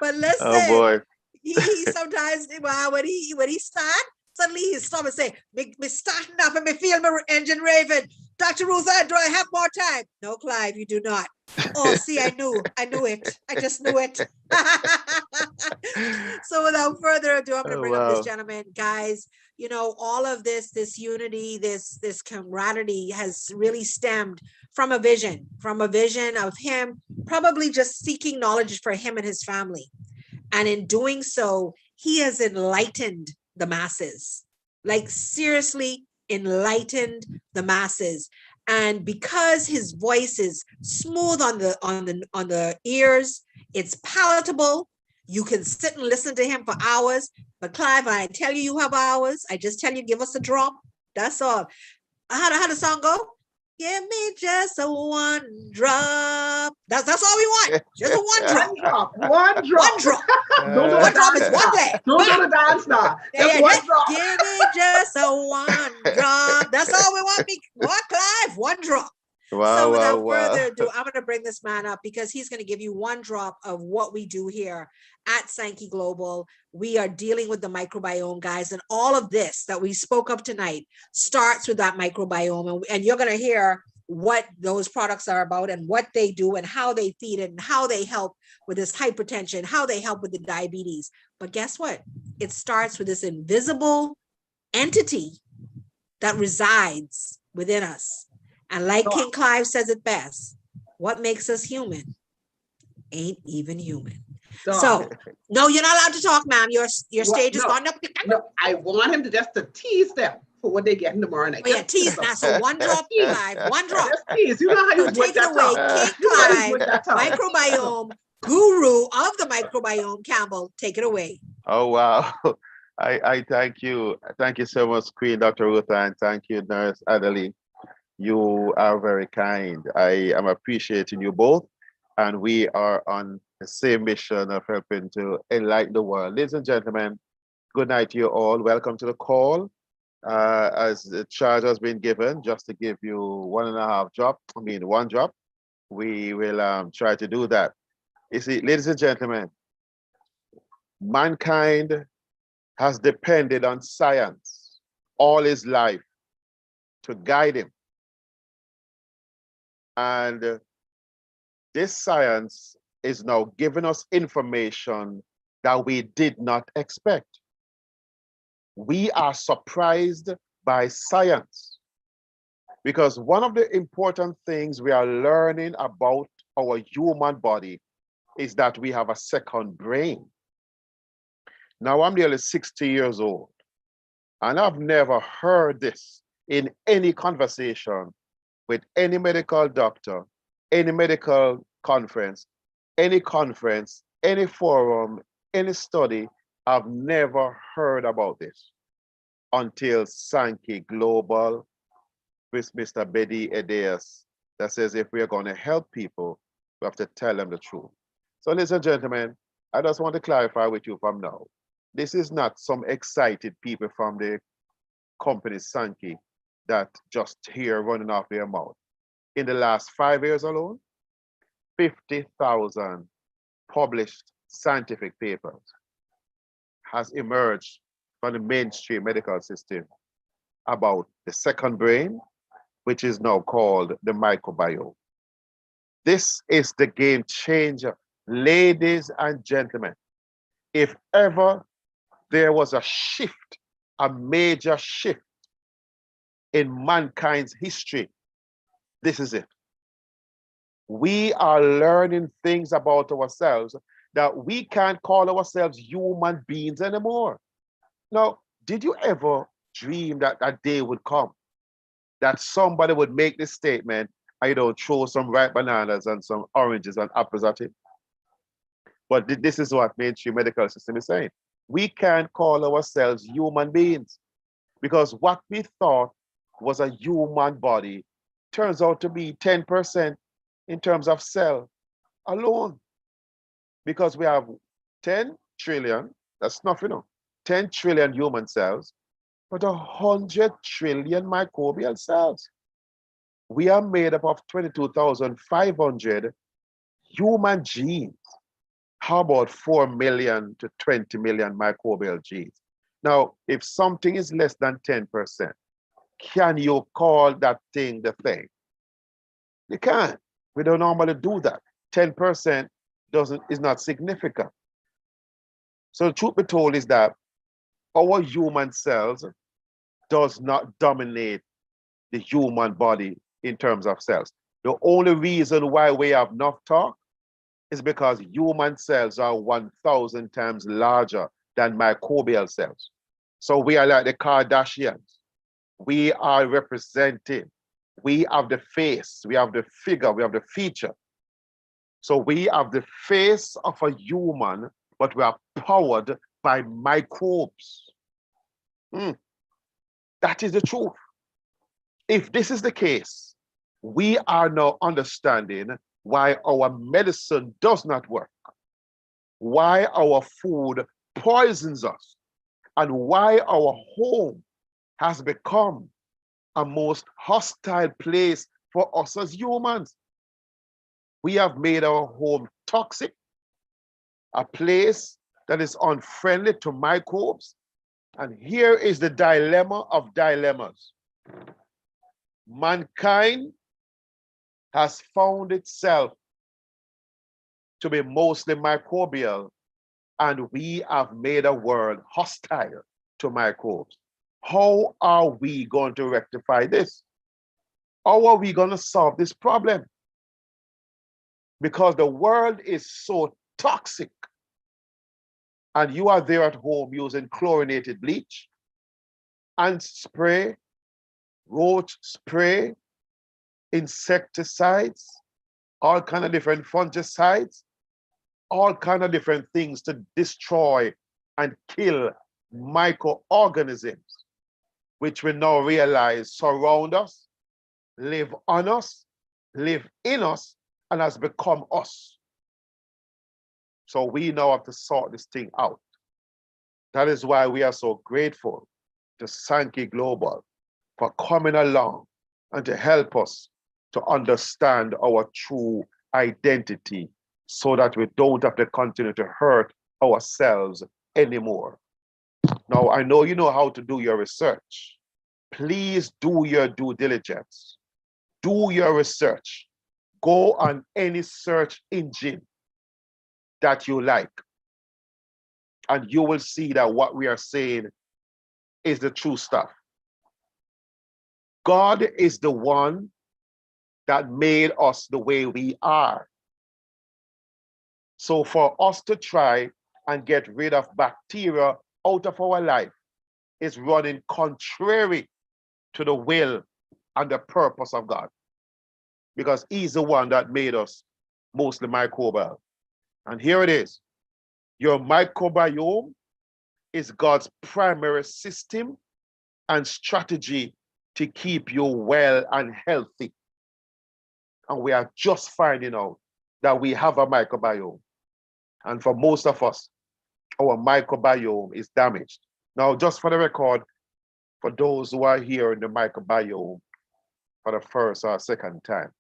But listen, Oh boy. he sometimes when he start, suddenly he stop and say, me starting up and me feel my engine raving. Dr. Ruth, do I have more time? No, Clive, you do not. Oh, see, I knew it. I just knew it. So without further ado, I'm going to bring up this gentleman. Guys, all of this unity, this camaraderie has really stemmed from a vision of him probably just seeking knowledge for him and his family. And in doing so, he has enlightened the masses, like seriously enlightened the masses. And because his voice is smooth on the ears, it's palatable. You can sit and listen to him for hours. But Clive, I tell you have hours. I just tell you, give us a drop. That's all. How the song go? Give me just a one drop. That's all we want. Just a one drop. One drop. One drop is one day. Don't do the dance now. One drop. Give me just a one drop. That's all we want. What, Clive? One drop. So without further ado, I'm going to bring this man up because he's going to give you one drop of what we do here at Sanki Global. We are dealing with the microbiome, guys, and all of this that we spoke of tonight starts with that microbiome. And you're going to hear what those products are about and what they do and how they feed it and how they help with this hypertension, how they help with the diabetes. But guess what? It starts with this invisible entity that resides within us. And like King Clive says it best, what makes us human ain't even human. So, no, you're not allowed to talk, ma'am. Your stage is gone up. No, I want him to just to tease them for what they get in tomorrow night. Oh, yeah, tease now. So one drop, Clive, one drop. Just tease. You know how you take it away. King Clive, microbiome guru of the microbiome, Campbell. Take it away. Oh, wow. I thank you. Thank you so much, Queen Dr. Ruth, and thank you, Nurse Adeline. You are very kind. I am appreciating you both, and we are on the same mission of helping to enlighten the world. Ladies and gentlemen, good night to you all. Welcome to the call. as the charge has been given, just to give you one drop, we will try to do that. You see, ladies and gentlemen, mankind has depended on science all his life to guide him. And this science is now giving us information that we did not expect. We are surprised by science because one of the important things we are learning about our human body is that we have a second brain. Now, I'm nearly 60 years old, and I've never heard this in any conversation with any medical doctor, any medical conference, any forum, any study. I've never heard about this until Sanki Global with Mr. Bedi Edeas that says if we are going to help people, we have to tell them the truth. So, ladies and gentlemen, I just want to clarify with you from now. This is not some excited people from the company Sanki that just here running off their mouth. In the last 5 years alone, 50,000 published scientific papers has emerged from the mainstream medical system about the second brain, which is now called the microbiome. This is the game changer, ladies and gentlemen. If ever there was a shift, a major shift in mankind's history, this is it. We are learning things about ourselves that we can't call ourselves human beings anymore. Now, did you ever dream that that day would come, that somebody would make this statement, I don't throw some ripe bananas and some oranges and apples at it? But this is what mainstream medical system is saying. We can't call ourselves human beings because what we thought was a human body turns out to be 10% in terms of cell alone. Because we have 10 trillion, that's nothing, 10 trillion human cells, but 100 trillion microbial cells. We are made up of 22,500 human genes. How about 4 million to 20 million microbial genes? Now, if something is less than 10%, can you call that thing the thing? You can't. We don't normally do that. 10% is not significant. So the truth be told is that our human cells does not dominate the human body in terms of cells. The only reason why we have enough talk is because human cells are 1,000 times larger than microbial cells. So we are like the Kardashians. We are representing. We have the face, we have the figure, we have the feature. So we have the face of a human, but we are powered by microbes. That is the truth. If this is the case, we are now understanding why our medicine does not work, why our food poisons us, and why our home has become a most hostile place for us as humans. We have made our home toxic, a place that is unfriendly to microbes. And here is the dilemma of dilemmas. Mankind has found itself to be mostly microbial, and we have made a world hostile to microbes. How are we going to rectify this? How are we going to solve this problem? Because the world is so toxic, and you are there at home using chlorinated bleach and spray, roach spray, insecticides, all kind of different fungicides, all kind of different things to destroy and kill microorganisms, which we now realize surround us, live on us, live in us, and has become us. So we now have to sort this thing out. That is why we are so grateful to Sanki Global for coming along and to help us to understand our true identity so that we don't have to continue to hurt ourselves anymore. Now, I know you know how to do your research. Please do your due diligence. Do your research. Go on any search engine that you like, and you will see that what we are saying is the true stuff. God is the one that made us the way we are. So for us to try and get rid of bacteria out of our life is running contrary to the will and the purpose of God, because he's the one that made us mostly microbial. And here it is. Your microbiome is God's primary system and strategy to keep you well and healthy. And we are just finding out that we have a microbiome. And for most of us, our microbiome is damaged. Now, just for the record, for those who are here in the microbiome for the first or second time,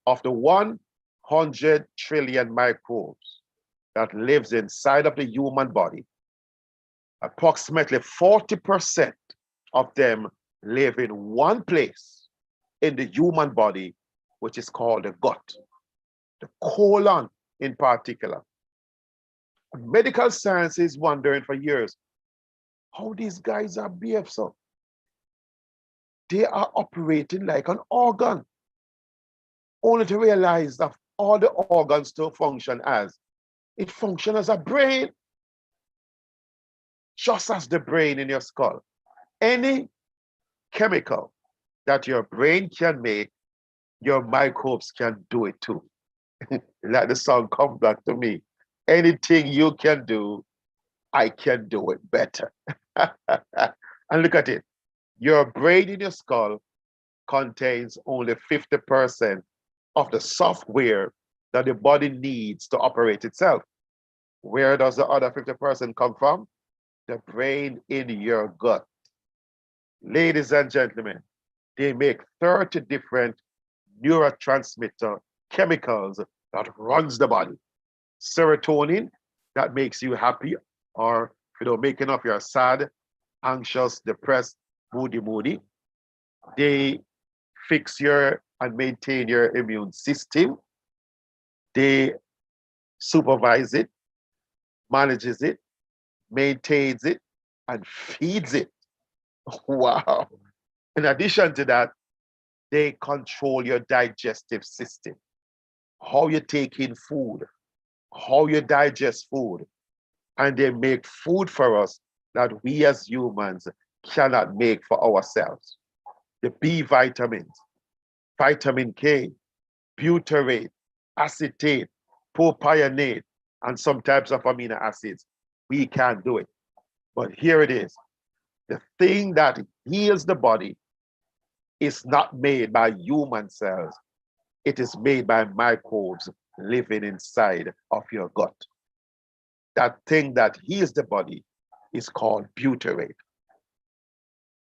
of the 100 trillion microbes that lives inside of the human body, approximately 40% of them live in one place in the human body, which is called the gut, the colon in particular. Medical science is wondering for years how these guys are behaved so. They are operating like an organ, only to realize that all the organs to function as, it functions as a brain, just as the brain in your skull. Any chemical that your brain can make, your microbes can do it too. Let the song come back to me. Anything you can do, I can do it better. And look at it. Your brain in your skull contains only 50% of the software that the body needs to operate itself. Where does the other 50% come from? The brain in your gut. Ladies and gentlemen, they make 30 different neurotransmitter chemicals that runs the body. Serotonin, that makes you happy, or if you don't make enough, you're sad, anxious, depressed, moody. They fix your and maintain your immune system. They supervise it, manages it, maintains it, and feeds it. Wow. In addition to that, they control your digestive system, how you take in food, how you digest food, and they make food for us that we as humans cannot make for ourselves. The B vitamins, vitamin K, butyrate, acetate, propionate, and some types of amino acids. We can't do it. But here it is. The thing that heals the body is not made by human cells. It is made by microbes living inside of your gut. That thing that heals the body is called butyrate.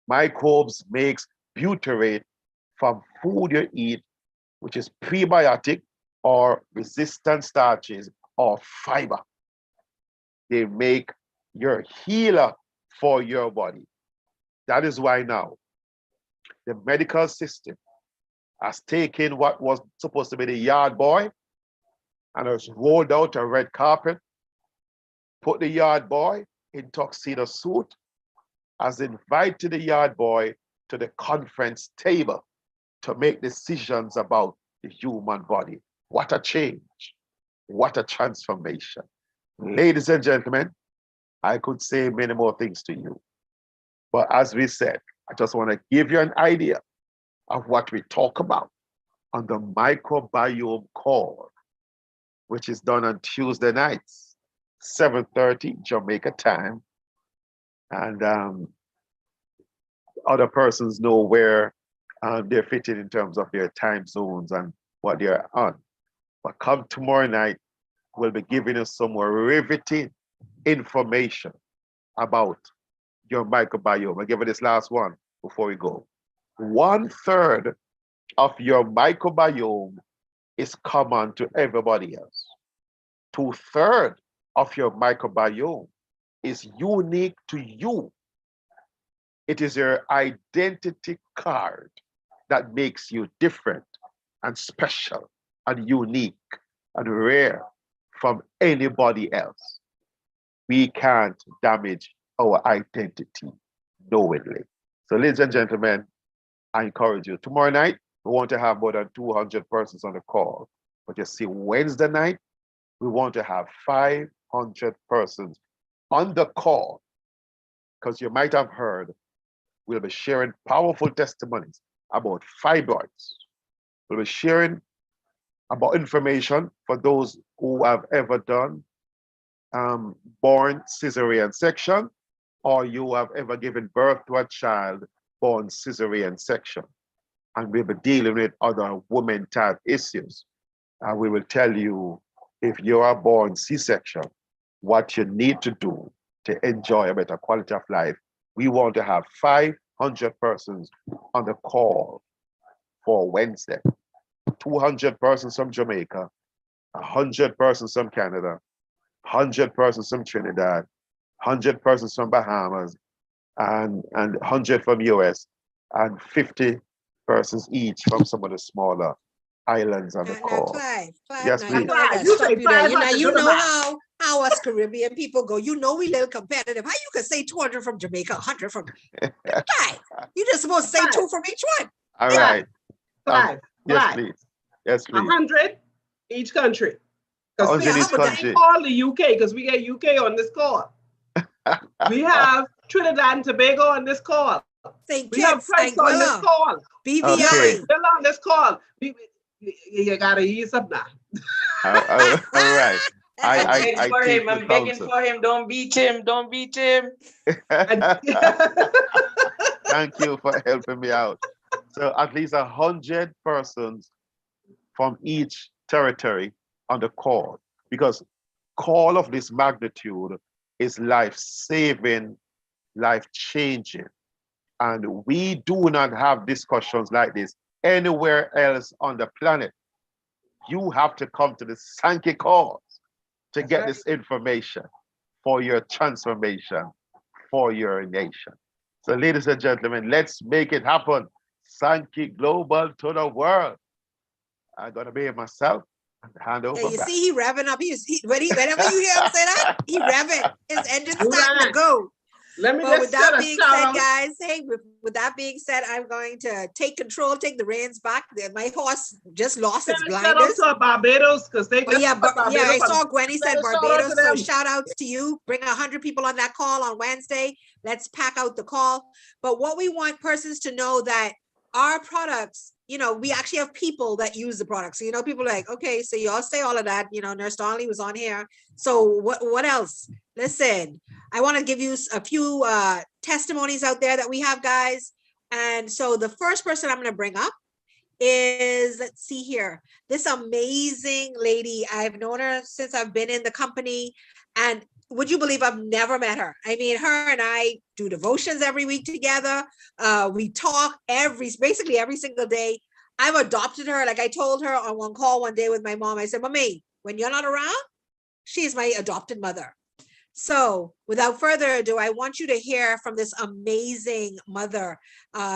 Microbes makes butyrate from food you eat, which is prebiotic or resistant starches or fiber. They make your healer for your body. That is why now the medical system has taken what was supposed to be the yard boy and has rolled out a red carpet, put the yard boy in tuxedo suit, has invited the yard boy to the conference table to make decisions about the human body. What a change. What a transformation. Ladies and gentlemen, I could say many more things to you. But as we said, I just want to give you an idea of what we talk about on the microbiome call, which is done on Tuesday nights, 7:30 Jamaica time. And other persons know where they're fitted in terms of their time zones and what they're on. But come tomorrow night, we'll be giving us some more riveting information about your microbiome. I'll give it this last one before we go. 1/3 of your microbiome is common to everybody else. 2/3 of your microbiome is unique to you. It is your identity card that makes you different and special and unique and rare from anybody else. We can't damage our identity knowingly. So, ladies and gentlemen, I encourage you. Tomorrow night, we want to have more than 200 persons on the call. But you see, Wednesday night, we want to have 500 persons on the call, because you might have heard we'll be sharing powerful testimonies about fibroids. We'll be sharing about information for those who have ever done born cesarean section, or you have ever given birth to a child born cesarean section. And we'll be dealing with other women type issues. And we will tell you, if you are born C-section, what you need to do to enjoy a better quality of life. We want to have 500 persons on the call for Wednesday. 200 persons from Jamaica, 100 persons from Canada, 100 persons from Trinidad, 100 persons from Bahamas, and 100 from US, and 50 persons each from some of the smaller islands on the call. Clive, Yes, now, please. you know I gotta You stop say you there. Clive, You do the know math. how us Caribbean people go. You know we little competitive. How you can say 200 from Jamaica, 100 from Clive? You just supposed to say Clive. 2 from each one. All right. Clive, Yes, Clive. please. Yes, please. 100 each country. Because 100 see, each we country. call the UK because we get UK on this call. We have Trinidad and Tobago on this call. St. We have Kitts, Prince on this Anguilla, call. BVI. Okay. Still on this call. You gotta ease up now. All right. I for take him. your I'm begging counsel. for him. Don't beat him. Don't beat him. Thank you for helping me out. So at least 100 persons from each territory on the call, because call of this magnitude is life-saving, life-changing. And we do not have discussions like this anywhere else on the planet. You have to come to the Sanki calls to get this information for your transformation, for your nation. So ladies and gentlemen, let's make it happen. Sanki Global to the world. I'm gonna be myself and hand over Yeah, you back. see, he revving up. Whenever you hear him say that, he revving. His engine's starting to go. Let me But just with that get a being shout said, out. guys, hey, with that being said, I'm going to take the reins back. My horse just lost its Shout out blinders. to Barbados because they Oh just yeah, put Barbados I on. saw Gwenny said Shout out to Barbados. So them. shout outs to you. Bring 100 people on that call on Wednesday. Let's pack out the call. But what we want persons to know that our products, we actually have people that use the products. So, people are like, okay, so y'all say all of that. Nurse Donnelly was on here. So what else? Listen, I want to give you a few testimonies out there that we have, guys. And so the first person I'm going to bring up is, let's see here, this amazing lady. I've known her since I've been in the company, and would you believe I've never met her? I mean, her and I do devotions every week together. We talk basically every single day. I've adopted her. Like I told her on one call one day with my mom, I said, Mommy, when you're not around, she's my adopted mother. So without further ado, I want you to hear from this amazing mother.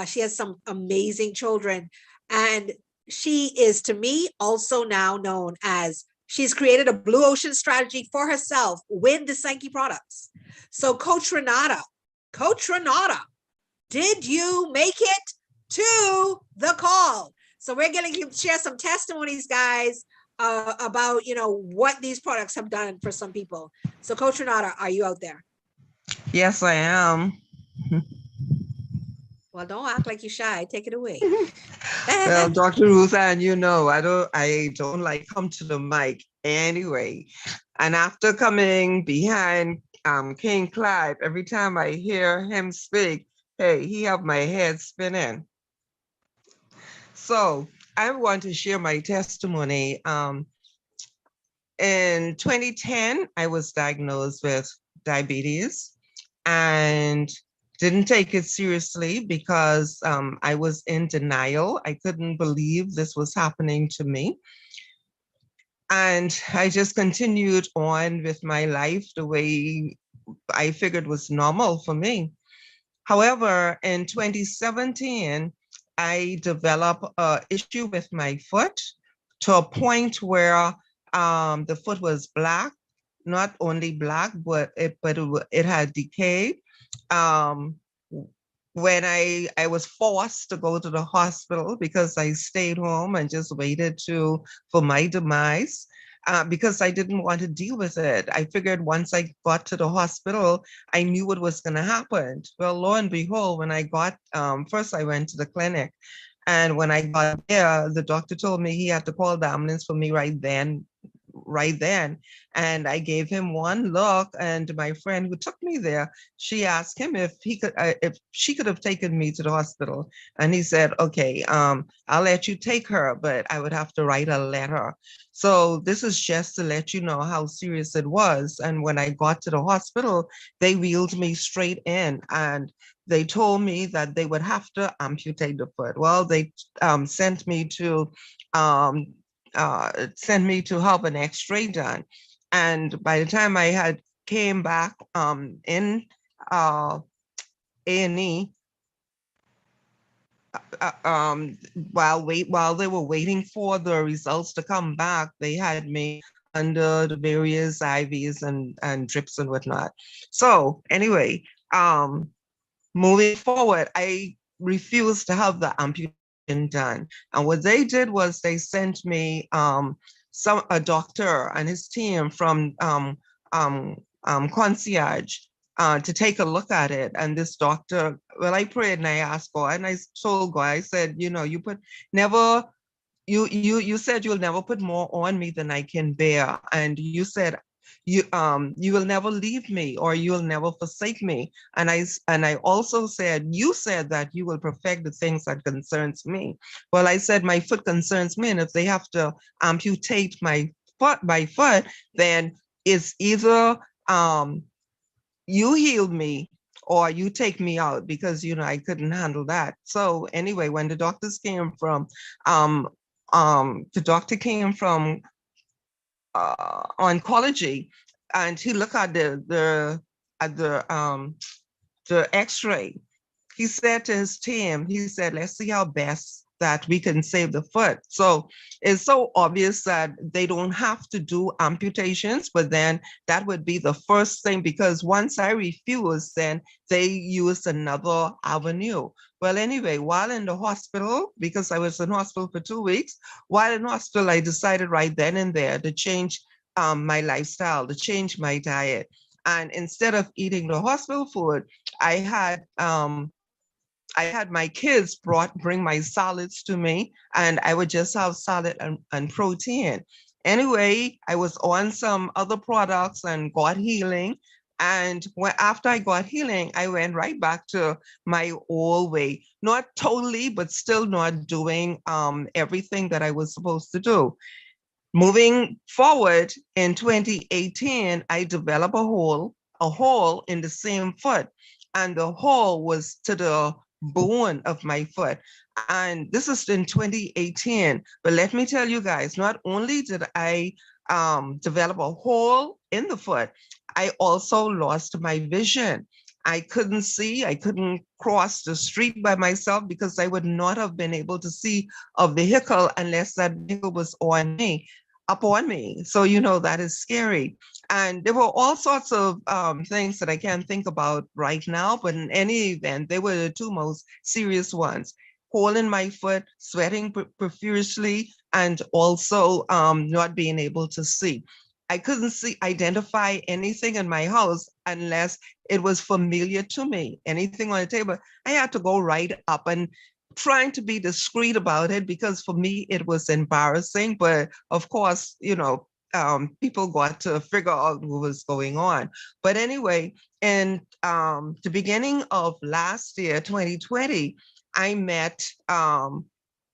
She has some amazing children. And she is, to me, also now known as, she's created a blue ocean strategy for herself with the Sanki products. So Coach Renata, did you make it to the call? So we're going to share some testimonies, guys, about, what these products have done for some people. So Coach Renata, are you out there? Yes, I am. Well, don't act like you're shy. Take it away. Well, Dr. Ruth, and I don't like come to the mic anyway. And after coming behind King Clive, every time I hear him speak, hey, he have my head spinning. So I want to share my testimony. In 2010, I was diagnosed with diabetes, and didn't take it seriously because I was in denial. I couldn't believe this was happening to me. And I just continued on with my life the way I figured was normal for me. However, in 2017, I developed an issue with my foot to a point where the foot was black, not only black, but it had decayed. Um, when I was forced to go to the hospital because I stayed home and just waited for my demise. Because I didn't want to deal with it. I figured once I got to the hospital, I knew what was going to happen. Well, lo and behold, when I got, first I went to the clinic. And when I got there, the doctor told me he had to call the ambulance for me right then. And I gave him one look, and my friend who took me there, she asked him if she could have taken me to the hospital. And he said, okay, I'll let you take her, but I would have to write a letter. So this is just to let you know how serious it was. And when I got to the hospital, they wheeled me straight in, and they told me that they would have to amputate the foot. Well, they sent me to um, have an X-ray done, and by the time I had came back in A&E, while they were waiting for the results to come back, they had me under the various IVs and drips and whatnot. So anyway, moving forward, I refused to have the amputation done. And what they did was they sent me a doctor and his team from concierge to take a look at it. And this doctor, well, I prayed and I asked God, and I told God, I said, you put never. You said you'll never put more on me than I can bear, and you said you will never leave me or you'll never forsake me. And I also said, you said that you will perfect the things that concerns me. Well, I said my foot concerns me, and if they have to amputate my foot, then it's either you heal me or you take me out, because I couldn't handle that. So anyway, when the doctors came from the doctor came from oncology, and he looked at the X-ray. He said to his team, he said, let's see how best that we can save the foot. So it's so obvious that they don't have to do amputations, but then that would be the first thing, because once I refused, then they used another avenue. Well, anyway, while in the hospital, because I was in hospital for 2 weeks, while in hospital, I decided right then and there to change my lifestyle, to change my diet. And instead of eating the hospital food, I had my kids bring my salads to me, and I would just have salad and protein. Anyway, I was on some other products and got healing. And after I got healing, I went right back to my old way. Not totally, but still not doing everything that I was supposed to do. Moving forward in 2018, I developed a hole in the same foot, and the hole was to the bone of my foot. And this is in 2018. But let me tell you guys, not only did I develop a hole in the foot, I also lost my vision. I couldn't see, I couldn't cross the street by myself, because I would not have been able to see a vehicle unless that vehicle was upon me. So, that is scary. And there were all sorts of things that I can't think about right now, but in any event, they were the two most serious ones. Hole in my foot, sweating profusely, and also not being able to see. I couldn't identify anything in my house unless it was familiar to me. Anything on the table, I had to go right up and trying to be discreet about it, because for me it was embarrassing. But of course, people got to figure out what was going on. But anyway, in the beginning of last year, 2020, I met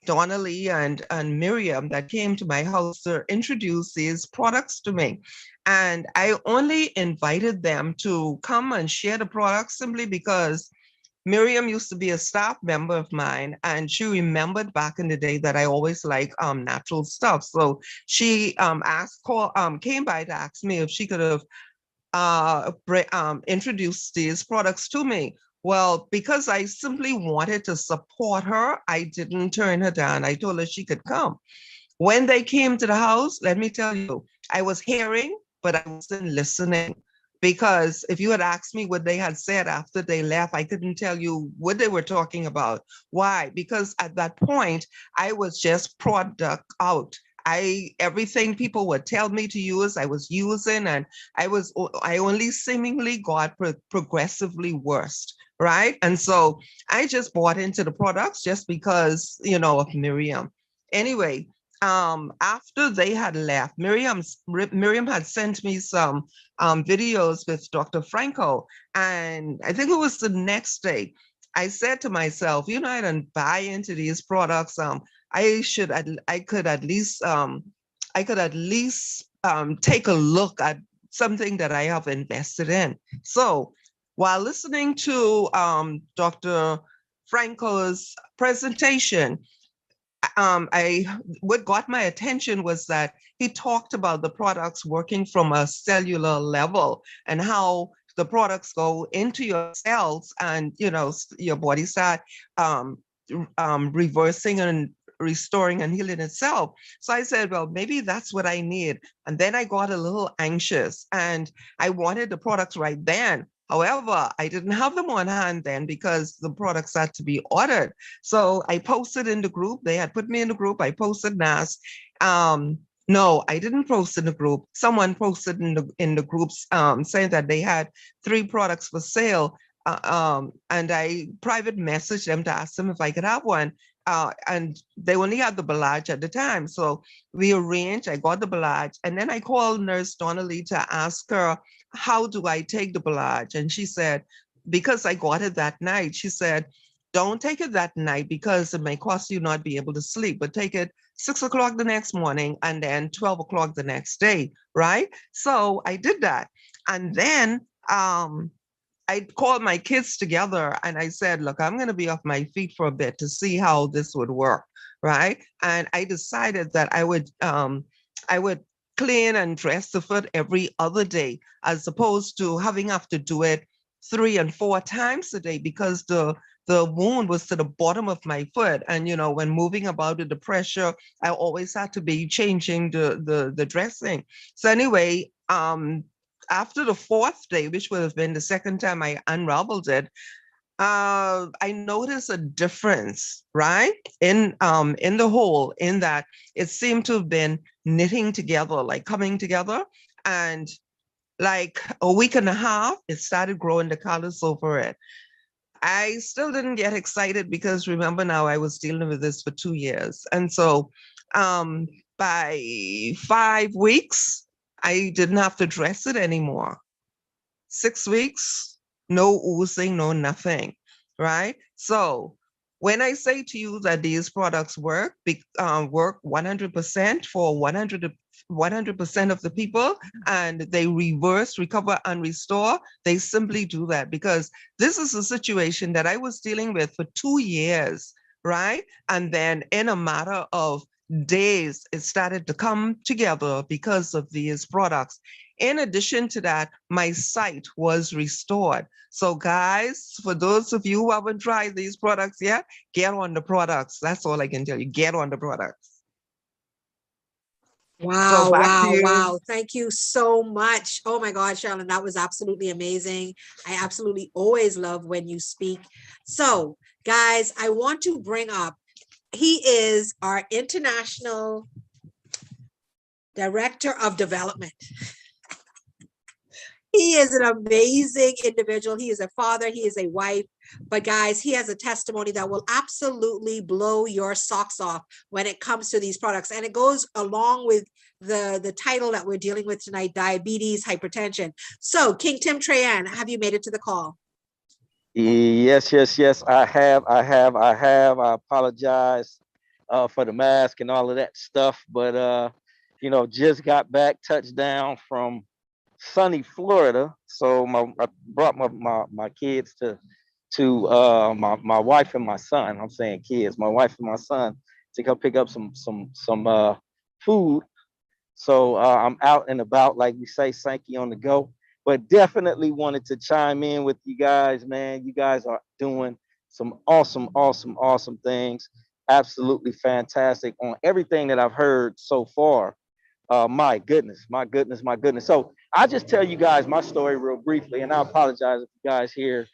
Donnelly and Miriam that came to my house to introduce these products to me. And I only invited them to come and share the products simply because Miriam used to be a staff member of mine, and she remembered back in the day that I always like natural stuff. So she came by to ask me if she could have introduced these products to me. Well, because I simply wanted to support her, I didn't turn her down. I told her she could come. When they came to the house, let me tell you, I was hearing, but I wasn't listening. Because if you had asked me what they had said after they left, I couldn't tell you what they were talking about. Why? Because at that point, I was just product out. Everything people would tell me to use, I was using, and I only seemingly got progressively worse, right? And so I just bought into the products just because, of Miriam. Anyway, after they had left, Miriam had sent me some videos with Dr. Franco, and I think it was the next day. I said to myself, I don't buy into these products. I could at least take a look at something that I have invested in. So while listening to Dr. Franco's presentation, what got my attention was that he talked about the products working from a cellular level and how the products go into your cells and your body start reversing and restoring and healing itself. So I said, well, maybe that's what I need. And then I got a little anxious and I wanted the products right then. However, I didn't have them on hand then because the products had to be ordered. So I posted in the group. They had put me in the group. I posted NAS. No, I didn't post in the group. Someone posted in the groups saying that they had 3 products for sale. And I private messaged them to ask them if I could have one. And they only had the Balaj at the time. So we arranged, I got the Balaj, and then I called Nurse Donnelly to ask her, how do I take the Balaj? And she said, because I got it that night, she said, don't take it that night because it may cost you not be able to sleep, but take it 6 o'clock the next morning and then 12 o'clock the next day, right? So I did that. And then I called my kids together and I said, look, I'm going to be off my feet for a bit to see how this would work, right? And I decided that I would clean and dress the foot every other day, as opposed to having to do it 3 and 4 times a day because the wound was to the bottom of my foot. And, when moving about with the pressure, I always had to be changing the dressing. So anyway, after the 4th day, which would have been the second time I unraveled it, I noticed a difference, right? In the hole, in that it seemed to have been knitting together, like coming together. And like a week and a half, it started growing the colors over it. I still didn't get excited because remember now I was dealing with this for 2 years. And so by 5 weeks, I didn't have to dress it anymore. 6 weeks, no oozing, no nothing, right? So when I say to you that these products work 100% for 100% of the people, and they reverse, recover, and restore, they simply do that because this is a situation that I was dealing with for 2 years, right? And then in a matter of days, it started to come together because of these products. In addition to that, my sight was restored. So guys, for those of you who haven't tried these products yet, get on the products. That's all I can tell you. Get on the products. Wow, So back to wow, you. wow. Thank you so much. Oh my God, Charlene, that was absolutely amazing. I absolutely always love when you speak. So guys, I want to bring up, he is our International Director of Development. He is an amazing individual. He is a father, he is a wife, but guys, he has a testimony that will absolutely blow your socks off when it comes to these products. And it goes along with the title that we're dealing with tonight, diabetes, hypertension. So King Tim Trayan, have you made it to the call? Yes, yes, yes. I have. I apologize for the mask and all of that stuff, but just got back, touched down from sunny Florida. So I brought my kids to to my wife and my son. I'm saying kids, my wife and my son, to go pick up some food. So I'm out and about, like you say, Sanky on the go. But definitely wanted to chime in with you guys, man. You guys are doing some awesome things. Absolutely fantastic on everything that I've heard so far. My goodness, my goodness, my goodness. So I'll just tell you guys my story real briefly, and I apologize if you guys hear,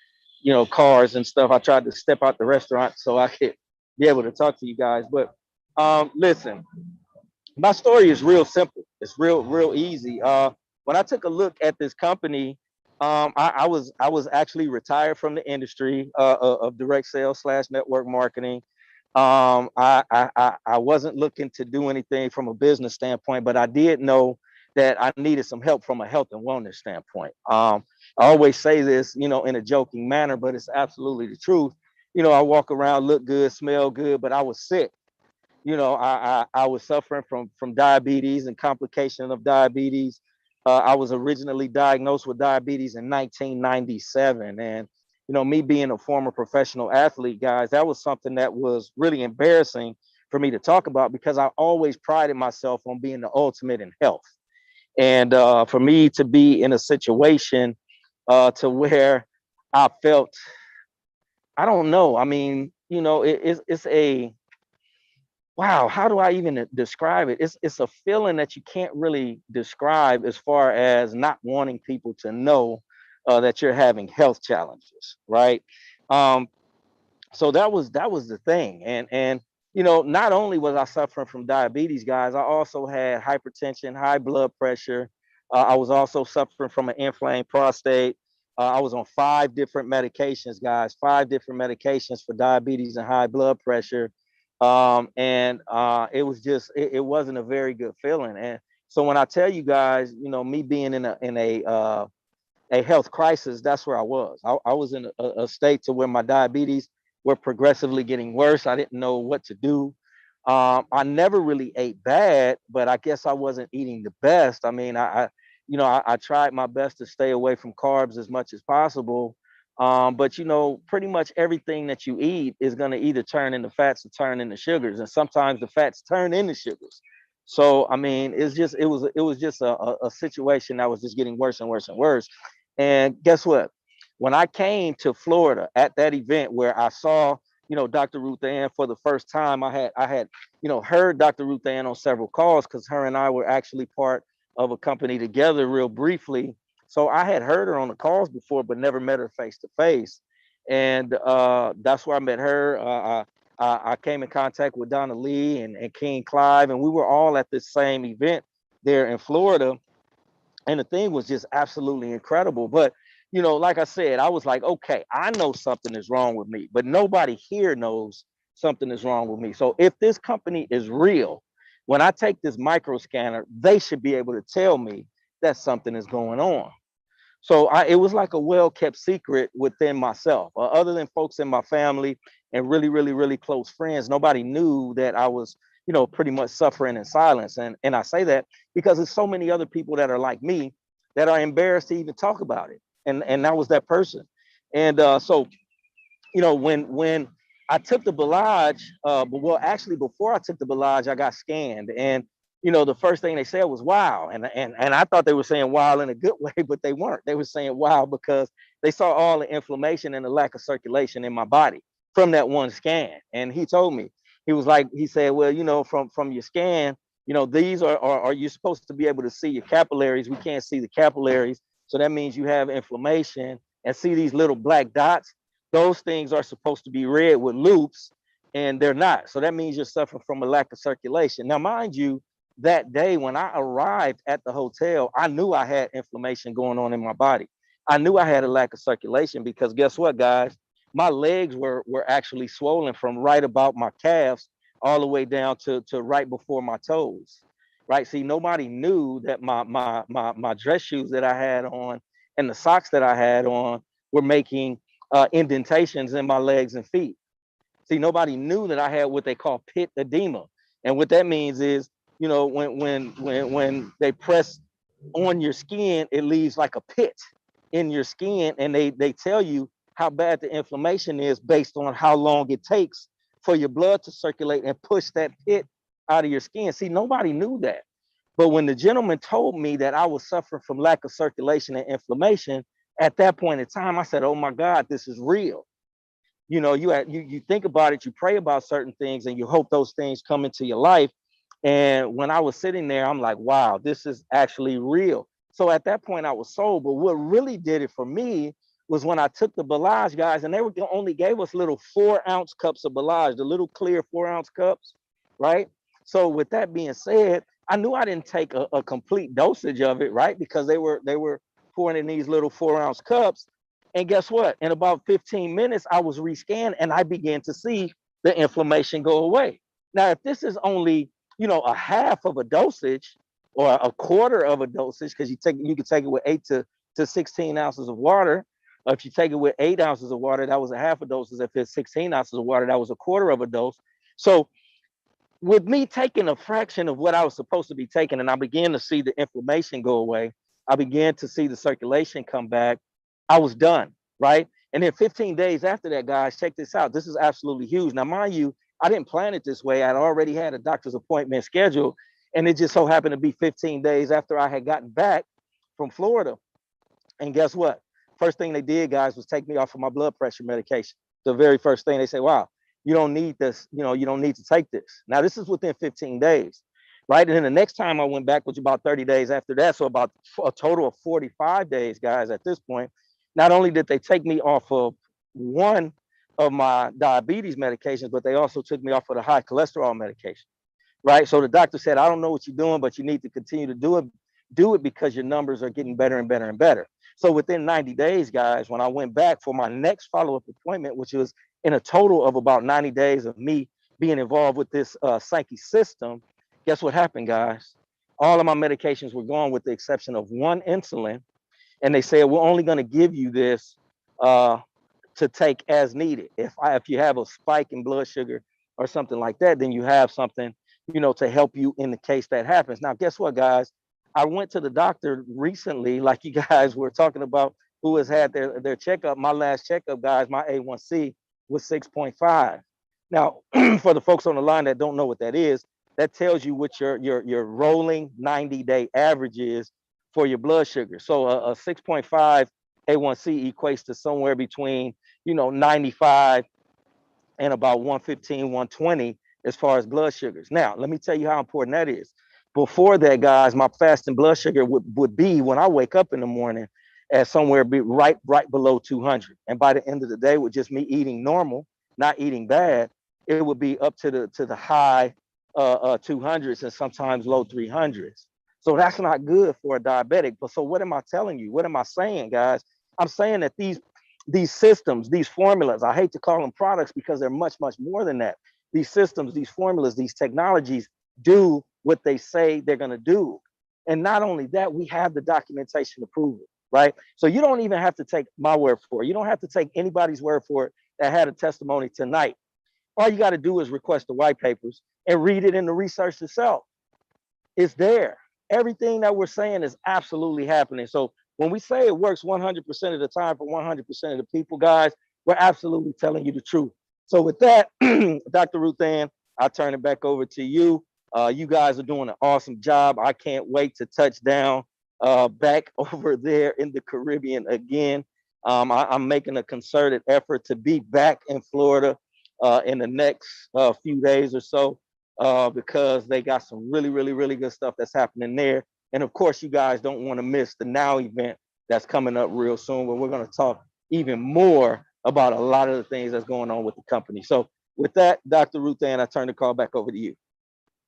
cars and stuff. I tried to step out the restaurant so I could be able to talk to you guys. But listen, my story is real simple. It's real easy. When I took a look at this company, I was actually retired from the industry of direct sales slash network marketing. I wasn't looking to do anything from a business standpoint, but I did know that I needed some help from a health and wellness standpoint. I always say this, in a joking manner, but it's absolutely the truth. I walk around, look good, smell good, but I was sick. I was suffering from diabetes and complication of diabetes. I was originally diagnosed with diabetes in 1997, and me being a former professional athlete, guys, that was something that was really embarrassing for me to talk about because I always prided myself on being the ultimate in health. And for me to be in a situation to where I felt, I don't know. I mean, it's a wow, how do I even describe it? It's a feeling that you can't really describe as far as not wanting people to know that you're having health challenges, right? Um, so that was the thing, and not only was I suffering from diabetes, guys, I also had hypertension, high blood pressure. I was also suffering from an inflamed prostate. I was on 5 different medications, guys, 5 different medications for diabetes and high blood pressure. And it was just it wasn't a very good feeling. And so when I tell you guys, me being in a health crisis, that's where I was. I was in a state to where my diabetes were progressively getting worse. I didn't know what to do. I never really ate bad, but I guess I wasn't eating the best. I mean, I tried my best to stay away from carbs as much as possible. But pretty much everything that you eat is going to either turn into fats or turn into sugars, and sometimes the fats turn into sugars. So I mean, it was just a situation that was just getting worse and worse and worse. And guess what? When I came to Florida at that event where I saw, Dr. Ruth Ann for the first time, I had heard Dr. Ruth Ann on several calls because her and I were actually part of a company together real briefly. So I had heard her on the calls before, but never met her face to face. And that's where I met her. I came in contact with Donna Lee and King Clive, and we were all at this same event there in Florida. And the thing was just absolutely incredible. But like I said, I was like, okay, I know something is wrong with me, but nobody here knows something is wrong with me. So if this company is real, when I take this micro scanner, they should be able to tell me that something is going on. So it was like a well-kept secret within myself. Other than folks in my family and really close friends, nobody knew that I was, pretty much suffering in silence. And I say that because there's so many other people that are like me that are embarrassed to even talk about it. And that was that person. And so when I took the Balaj, but well, actually before I took the Balaj, I got scanned, and the first thing they said was wow, and I thought they were saying wow in a good way, but they weren't. They were saying wow because they saw all the inflammation and the lack of circulation in my body from that one scan. And he told me, he said, well, from your scan, these are you supposed to be able to see your capillaries. We can't see the capillaries, so that means you have inflammation. And see these little black dots, those things are supposed to be red with loops, and they're not. So that means you're suffering from a lack of circulation. Now, mind you, that day when I arrived at the hotel, I knew I had inflammation going on in my body. I knew I had a lack of circulation because guess what, guys? My legs were actually swollen from right about my calves all the way down to right before my toes. Right. See, nobody knew that my dress shoes that I had on and the socks that I had on were making indentations in my legs and feet. See, nobody knew that I had what they call pit edema, and what that means is, when they press on your skin, it leaves like a pit in your skin, and they tell you how bad the inflammation is based on how long it takes for your blood to circulate and push that pit out of your skin. See, nobody knew that. But when the gentleman told me that I was suffering from lack of circulation and inflammation, at that point in time, I said, oh my God, this is real. You know, you think about it, you pray about certain things, and you hope those things come into your life. And when I was sitting there, I'm like, wow, this is actually real. So at that point, I was sold. But what really did it for me was when I took the Balage, guys, and they only gave us little 4-ounce cups of Balage, the little clear 4-ounce cups, right? So with that being said, I knew I didn't take a complete dosage of it, right? Because they were pouring in these little 4-ounce cups. And guess what? In about 15 minutes, I was rescanned and I began to see the inflammation go away. Now, if this is only, you know, a half of a dosage or a quarter of a dosage, because you can take it with 8 to 16 ounces of water. If you take it with 8 ounces of water, that was a half a dose. If it's 16 ounces of water, that was a quarter of a dose. So with me taking a fraction of what I was supposed to be taking, and I began to see the inflammation go away, I began to see the circulation come back, I was done, right? And then 15 days after that, guys, check this out. This is absolutely huge. Now, mind you, I didn't plan it this way. I'd already had a doctor's appointment scheduled, and it just so happened to be 15 days after I had gotten back from Florida. And guess what? First thing they did, guys, was take me off of my blood pressure medication. The very first thing they say, wow, you don't need this, you know, you don't need to take this. Now, this is within 15 days, right? And then the next time I went back was about 30 days after that. So about a total of 45 days, guys, at this point. Not only did they take me off of one of my diabetes medications, but they also took me off of the high cholesterol medication, right? So the doctor said, I don't know what you're doing, but you need to continue to do it because your numbers are getting better and better and better. So within 90 days, guys, when I went back for my next follow-up appointment, which was in a total of about 90 days of me being involved with this Sanki system, guess what happened, guys? All of my medications were gone with the exception of one insulin. And they said, we're only going to give you this to take as needed. If you have a spike in blood sugar or something like that, then you have something, you know, to help you in the case that happens. Now, guess what, guys? I went to the doctor recently, like you guys were talking about, who has had their checkup. My last checkup, guys, my A1C was 6.5. Now, for the folks on the line that don't know what that is, that tells you what your rolling 90-day average is for your blood sugar. So a 6.5 A1C equates to somewhere between, you know, 95 and about 115, 120 as far as blood sugars. Now, let me tell you how important that is. Before that, guys, my fasting blood sugar would be when I wake up in the morning at somewhere be right below 200. And by the end of the day, with just me eating normal, not eating bad, it would be up to the high 200s and sometimes low 300s. So that's not good for a diabetic. But so what am I telling you? What am I saying, guys? I'm saying that these systems, these formulas, I hate to call them products because they're much, much more than that. These systems, these formulas, these technologies do what they say they're going to do. And not only that, we have the documentation to prove it, right? So you don't even have to take my word for it. You don't have to take anybody's word for it that had a testimony tonight. All you got to do is request the white papers and read it in the research itself. It's there. Everything that we're saying is absolutely happening. So when we say it works 100% of the time for 100% of the people, guys, we're absolutely telling you the truth. So with that, Dr. Ruth Ann, I'll turn it back over to you. You guys are doing an awesome job. I can't wait to touch down back over there in the Caribbean again. I'm making a concerted effort to be back in Florida in the next few days or so because they got some really, really, really good stuff that's happening there. And of course, you guys don't want to miss the Now event that's coming up real soon, where we're going to talk even more about a lot of the things that's going on with the company. So with that, Dr. Ruth Ann, I turn the call back over to you.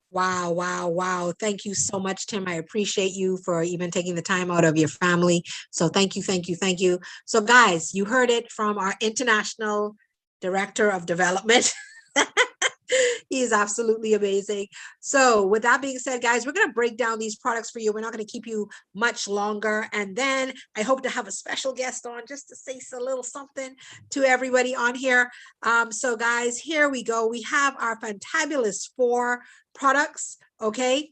Wow, wow, wow. Thank you so much, Tim. I appreciate you for even taking the time out of your family. So thank you, thank you, thank you. So guys, you heard it from our International Director of Development. He is absolutely amazing. So with that being said, guys, we're going to break down these products for you. We're not going to keep you much longer. And then I hope to have a special guest on just to say a little something to everybody on here. So guys, here we go. We have our fantabulous 4 products. Okay.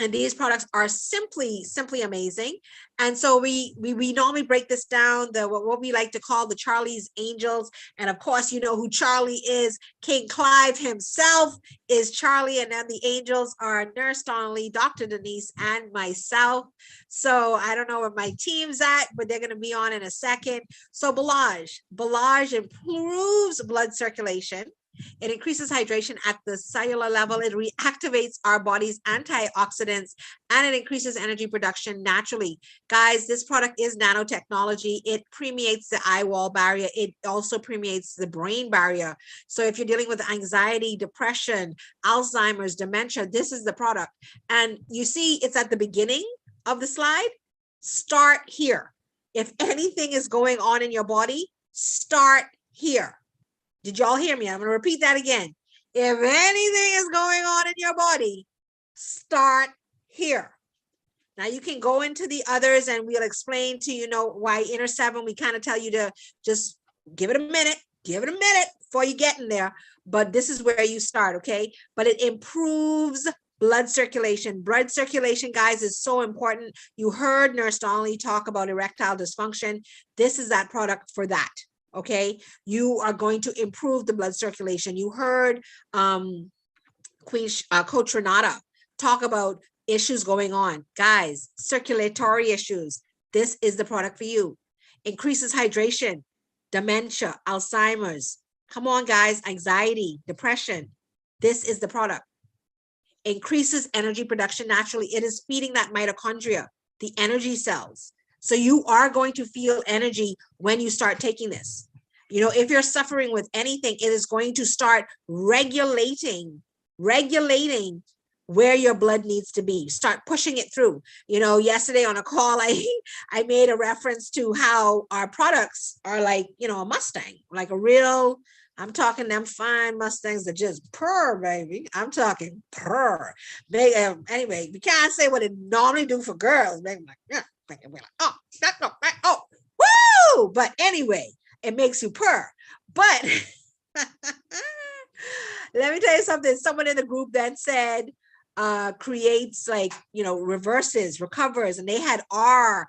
And these products are simply amazing. And so we normally break this down, the what we like to call the Charlie's Angels. And of course, you know who Charlie is. King Clive himself is Charlie. And then the angels are Nurse Donnelly, Dr. Denise, and myself. So I don't know where my team's at, but they're going to be on in a second. So Balage improves blood circulation. It increases hydration at the cellular level. It reactivates our body's antioxidants, and it increases energy production naturally. Guys, this product is nanotechnology. It permeates the eye wall barrier. It also permeates the brain barrier. So if you're dealing with anxiety, depression, Alzheimer's, dementia, this is the product. And you see, it's at the beginning of the slide. Start here. If anything is going on in your body, start here. Did y'all hear me? I'm going to repeat that again. If anything is going on in your body, start here. Now you can go into the others and we'll explain to you know why Inner 7, we kind of tell you to just give it a minute before you get in there. But this is where you start, okay? But it improves blood circulation. Blood circulation, guys, is so important. You heard Nurse Donnelly talk about erectile dysfunction. This is that product for that. Okay, you are going to improve the blood circulation. You heard Coach Renata talk about issues going on. Guys, circulatory issues. This is the product for you. Increases hydration, dementia, Alzheimer's. Come on, guys, anxiety, depression. This is the product. Increases energy production naturally. It is feeding that mitochondria, the energy cells. So you are going to feel energy when you start taking this. You know, if you're suffering with anything, it is going to start regulating where your blood needs to be. Start pushing it through. You know, yesterday on a call, I made a reference to how our products are like, you know, a Mustang, like a real, I'm talking them fine Mustangs that just purr, baby. I'm talking purr. They, anyway, we can't say what it normally do for girls. Baby, like, yeah. Oh, oh, woo! But anyway, it makes you purr. But let me tell you something. Someone in the group then said, creates like, you know, reverses, recovers, and they had R,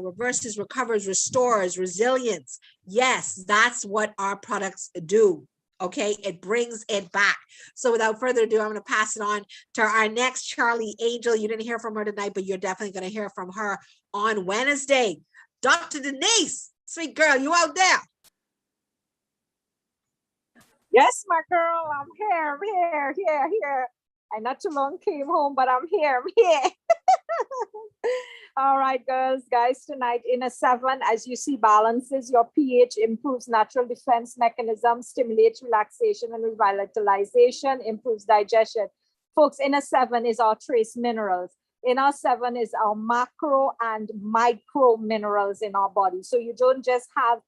reverses, recovers, restores, resilience. Yes, that's what our products do. Okay, it brings it back. So without further ado, I'm going to pass it on to our next Charlie Angel. You didn't hear from her tonight, but you're definitely going to hear from her on Wednesday. Dr. Denise, sweet girl, you out there? Yes, my girl, I'm here. I not too long came home, but I'm here. All right, guys, tonight in a 7, as you see, balances your pH, improves natural defense mechanism, stimulates relaxation and revitalization, improves digestion. Folks, in a 7 is our trace minerals. In our 7 is our macro and micro minerals in our body. So you don't just have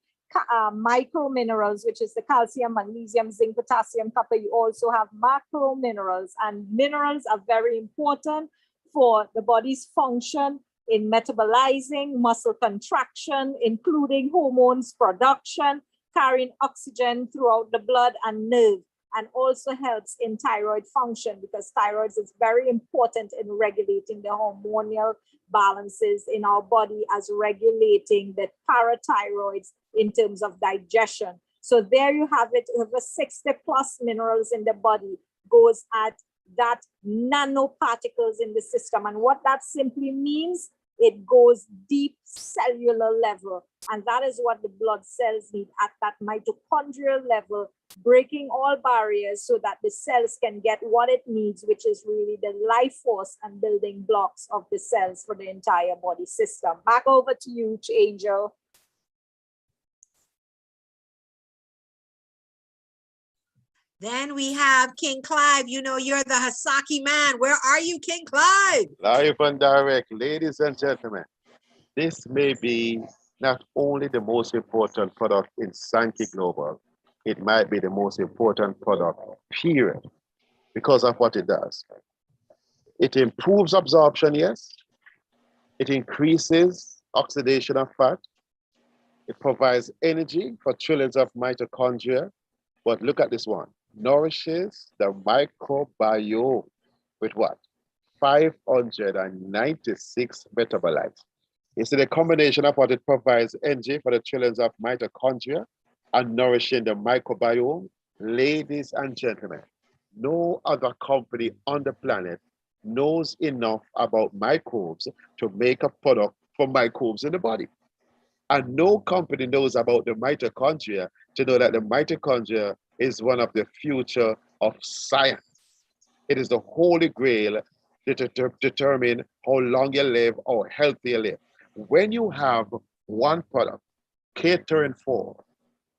micro minerals, which is the calcium, magnesium, zinc, potassium, copper. You also have macro minerals, and minerals are very important for the body's function in metabolizing, muscle contraction, including hormones production, carrying oxygen throughout the blood and nerve, and also helps in thyroid function, because thyroid is very important in regulating the hormonal balances in our body, as regulating the parathyroids in terms of digestion. So there you have it. Over 60 plus minerals in the body goes at that nanoparticles in the system. And what that simply means, it goes deep cellular level. And that is what the blood cells need at that mitochondrial level, breaking all barriers so that the cells can get what it needs, which is really the life force and building blocks of the cells for the entire body system. Back over to you, Angel. Then we have King Clive. You know, you're the Hasaki man. Where are you, King Clive? Live and direct, ladies and gentlemen. This may be not only the most important product in Sanki Global, it might be the most important product, period, because of what it does. It improves absorption, yes. It increases oxidation of fat. It provides energy for trillions of mitochondria. But look at this one. Nourishes the microbiome with what? 596 metabolites. You see the combination of what it provides energy for the trillions of mitochondria and nourishing the microbiome. Ladies and gentlemen, no other company on the planet knows enough about microbes to make a product for microbes in the body. And no company knows about the mitochondria to know that the mitochondria is one of the future of science. It is the holy grail to determine how long you live or healthy you live. When you have one product catering for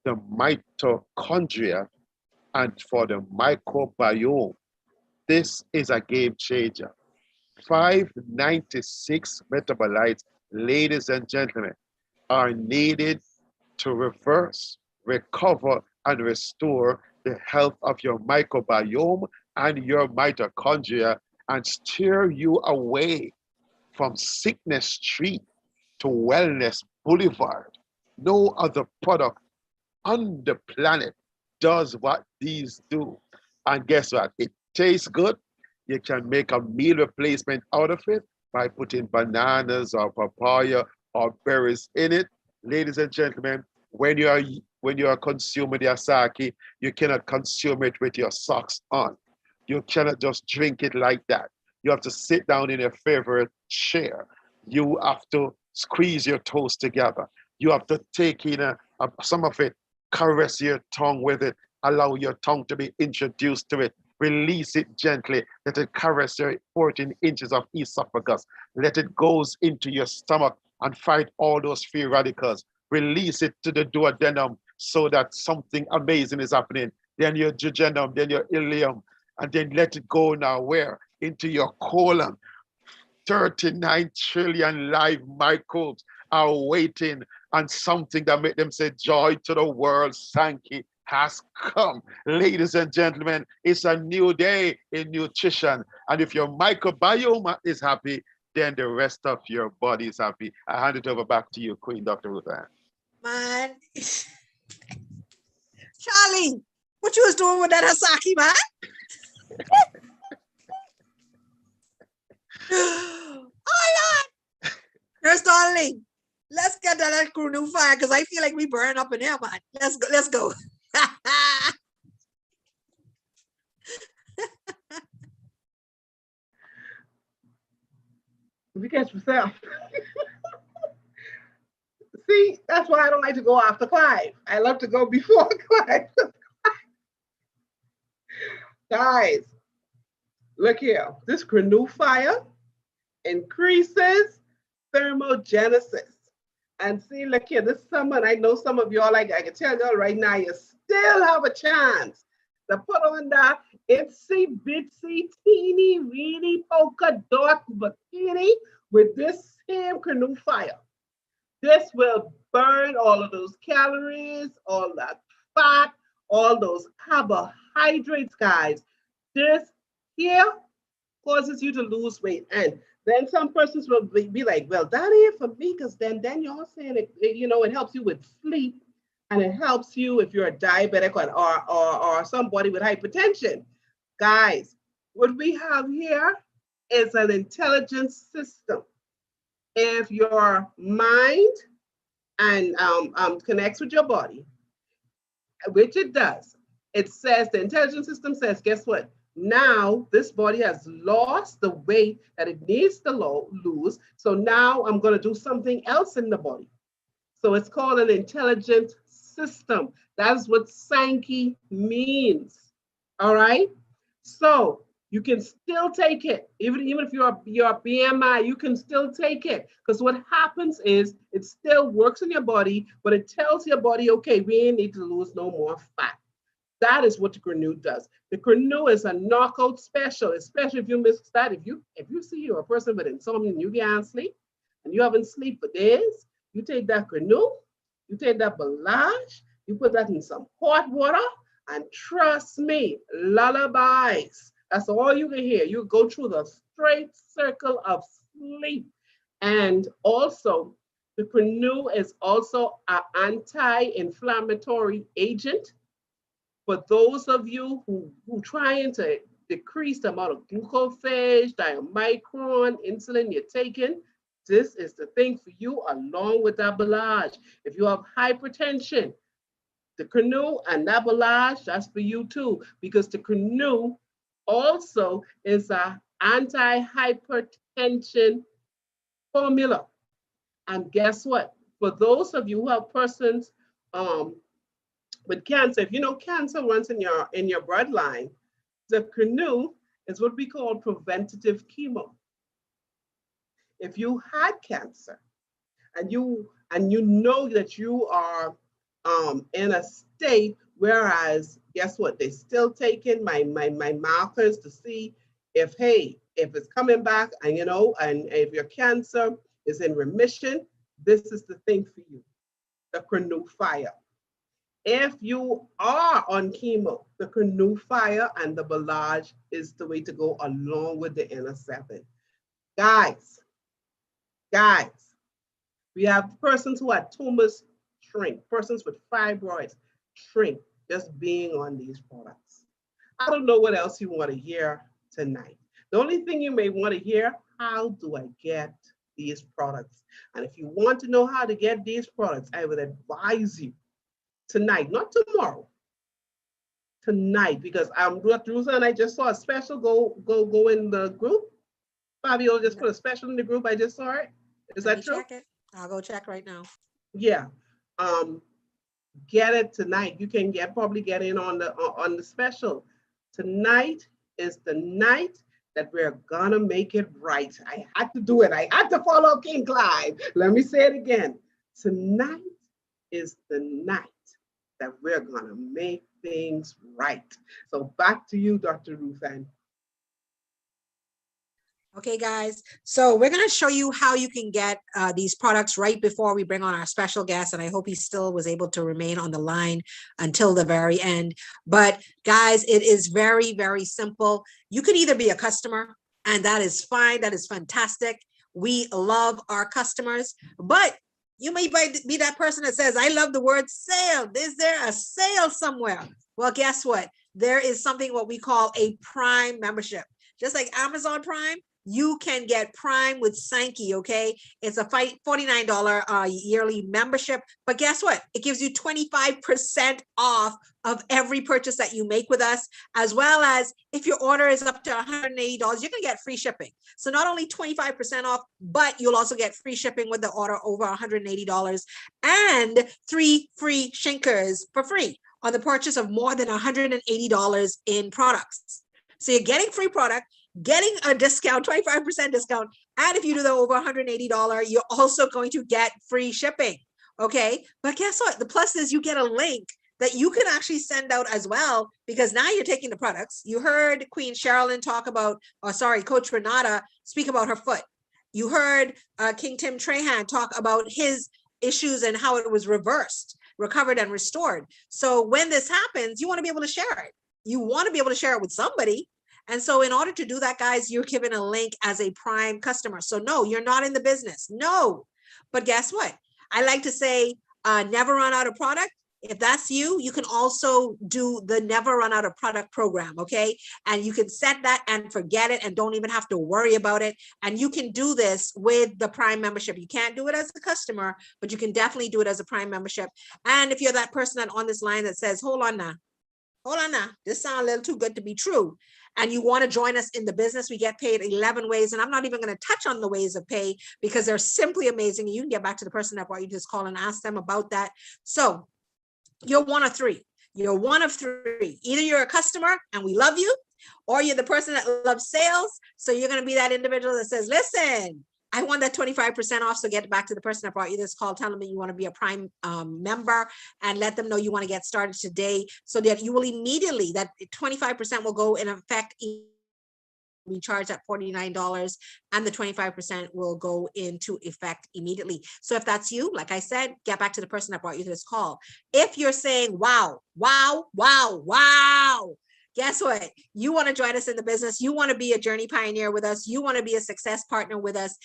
the mitochondria and for the microbiome, this is a game changer. 596 metabolites, ladies and gentlemen, are needed to reverse, recover, and restore the health of your microbiome and your mitochondria and steer you away from sickness street to wellness boulevard. No other product on the planet does what these do. And guess what? It tastes good. You can make a meal replacement out of it by putting bananas or papaya or berries in it. Ladies and gentlemen, when you are consuming the Asahi, you cannot consume it with your socks on. You cannot just drink it like that. You have to sit down in your favorite chair. You have to squeeze your toes together. You have to take in some of it, caress your tongue with it, allow your tongue to be introduced to it, release it gently, let it caress your 14 inches of esophagus, let it goes into your stomach and fight all those free radicals, release it to the duodenum so that something amazing is happening, then your jejunum, then your ileum, and then let it go now where? Into your colon. 39 trillion live microbes are waiting on something that make them say joy to the world. Sanki has come. Ladies and gentlemen, it's a new day in nutrition. And if your microbiome is happy, then the rest of your body is happy. I hand it over back to you, Queen Dr. Ruth Ann. Man. Charlie, what you was doing with that Hasaki, man? Oh, Lord. Nurse Darling, let's get that new fire because I feel like we burn up in here, man. Let's go. Let's go. You catch yourself. See, that's why I don't like to go after Clive. I love to go before Clive. Guys, look here. This Grenew fire increases thermogenesis. And see, look here, this summer, and I know some of y'all, like I can tell y'all right now, you still have a chance to put on that itsy bitsy teeny weeny polka dot bikini with this same Grenew fire. This will burn all of those calories, all that fat, all those carbohydrates, guys. This here causes you to lose weight. And then some persons will be like, well, that ain't for me, because then you're saying it helps you with sleep, and it helps you if you're a diabetic or somebody with hypertension. Guys, what we have here is an intelligence system. If your mind and connects with your body, which it does, it says, the intelligence system says, guess what? Now this body has lost the weight that it needs to lose. So now I'm going to do something else in the body. So it's called an intelligent system. That's what Sanki means. All right. So you can still take it. Even if you're BMI, you can still take it. Because what happens is it still works in your body, but it tells your body, okay, we ain't need to lose no more fat. That is what the Grenew does. The Grenew is a knockout special, especially if you miss that. If you see you're a person with insomnia and you can't sleep, and you haven't slept for days, you take that Grenew, you take that Belage, you put that in some hot water, and trust me, lullabies. That's all you can hear. You go through the straight circle of sleep. And also, the Grenew is also an anti-inflammatory agent. For those of you who trying to decrease the amount of glucophage, diamicron, insulin you're taking, this is the thing for you along with that Balage. If you have hypertension, the canoe and that Balage, that's for you too, because the canoe also is a anti-hypertension formula. And guess what? For those of you who have persons with cancer, if you know cancer runs in your bloodline, the canoe is what we call preventative chemo. If you had cancer and you know that you are in a state, whereas guess what? They're still taking my markers to see if it's coming back, and and if your cancer is in remission, this is the thing for you, the canoe fire. If you are on chemo, the canoe fire and the Balage is the way to go along with the N.M.D. Guys, we have persons who had tumors shrink, persons with fibroids shrink, just being on these products. I don't know what else you want to hear tonight. The only thing you may want to hear, how do I get these products? And if you want to know how to get these products, I would advise you tonight, not tomorrow, tonight, because Dr. Ruth and I just saw a special go in the group. Fabio just put a special in the group. I just saw it. Is that true? Check it. I'll go check right now. Yeah. Get it tonight. You can probably get in on the special. Tonight is the night that we're gonna make it right. I had to do it. I had to follow King Clive. Let me say it again. Tonight is the night that we're gonna make things right. So back to you, Dr. Ruth Ann. Okay, guys, so we're going to show you how you can get these products right before we bring on our special guest, and I hope he still was able to remain on the line until the very end. But guys, it is very, very simple. You could either be a customer, and that is fine. That is fantastic. We love our customers, but you may be that person that says, I love the word sale. Is there a sale somewhere? Well, guess what? There is something what we call a Prime membership. Just like Amazon Prime, you can get Prime with Sanki, okay? It's a $49 yearly membership, but guess what? It gives you 25% off of every purchase that you make with us, as well as if your order is up to $180, you can get free shipping. So not only 25% off, but you'll also get free shipping with the order over $180 and 3 free shinkers for free on the purchase of more than $180 in products. So you're getting free product, getting a discount, 25% discount. And if you do the over $180, you're also going to get free shipping. Okay. But guess what? The plus is you get a link that you can actually send out as well, because now you're taking the products. You heard Queen Sherilyn talk about, Coach Renata speak about her foot. You heard King Tim Trahan talk about his issues and how it was recovered and restored. So when this happens, you want to be able to share it. You want to be able to share it with somebody. And so in order to do that, guys, you're given a link as a Prime customer. So no, you're not in the business. No. But guess what? I like to say, never run out of product. If that's you, you can also do the never run out of product program, okay? And you can set that and forget it and don't even have to worry about it. And you can do this with the Prime membership. You can't do it as a customer, but you can definitely do it as a Prime membership. And if you're that person that on this line that says, hold on now, this sounds a little too good to be true, and you want to join us in the business, we get paid 11 ways. And I'm not even going to touch on the ways of pay because they're simply amazing. You can get back to the person that brought you, just call and ask them about that. So you're one of three. You're one of three. Either you're a customer and we love you, or you're the person that loves sales. So you're going to be that individual that says, listen, I want that 25% off. So get back to the person that brought you this call. Tell them that you want to be a Prime member and let them know you want to get started today, so that you will immediately, that 25% will go in effect. We charge at $49 and the 25% will go into effect immediately. So if that's you, like I said, get back to the person that brought you this call. If you're saying, wow, guess what? You want to join us in the business. You want to be a journey pioneer with us. You want to be a success partner with us.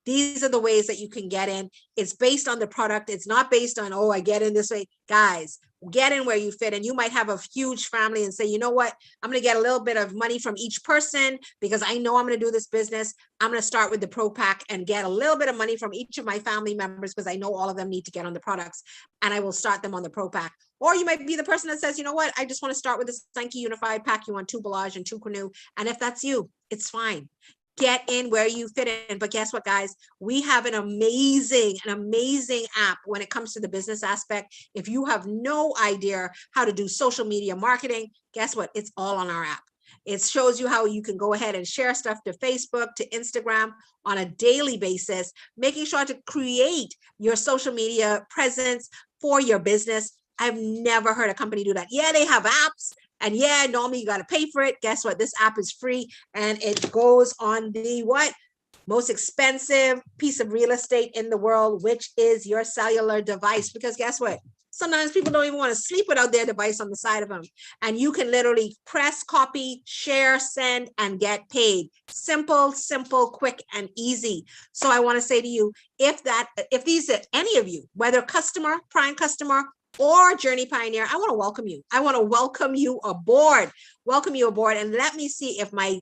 These are the ways that you can get in. It's based on the product. It's not based on, oh, I get in this way. Guys, get in where you fit. And you might have a huge family and say, you know what, I'm going to get a little bit of money from each person because I know I'm going to do this business. I'm going to start with the Pro Pack and get a little bit of money from each of my family members because I know all of them need to get on the products, and I will start them on the Pro Pack. Or you might be the person that says, you know what, I just want to start with the Sanki Unified Pack. You want 2 Ballage and 2 Canoe. And if that's you, it's fine. Get in where you fit in. But guess what, guys? We have an amazing app when it comes to the business aspect. If you have no idea how to do social media marketing, guess what? It's all on our app. It shows you how you can go ahead and share stuff to Facebook, to Instagram on a daily basis, making sure to create your social media presence for your business. I've never heard a company do that. Yeah, they have apps. And yeah, normally you got to pay for it. Guess what? This app is free, and it goes on the what? Most expensive piece of real estate in the world, which is your cellular device. Because guess what? Sometimes people don't even want to sleep without their device on the side of them. And you can literally press, copy, share, send, and get paid. Simple, quick, and easy. So I want to say to you, if these are any of you, whether customer, prime customer, or Journey Pioneer, I want to welcome you. I want to welcome you aboard. Welcome you aboard. And let me see if my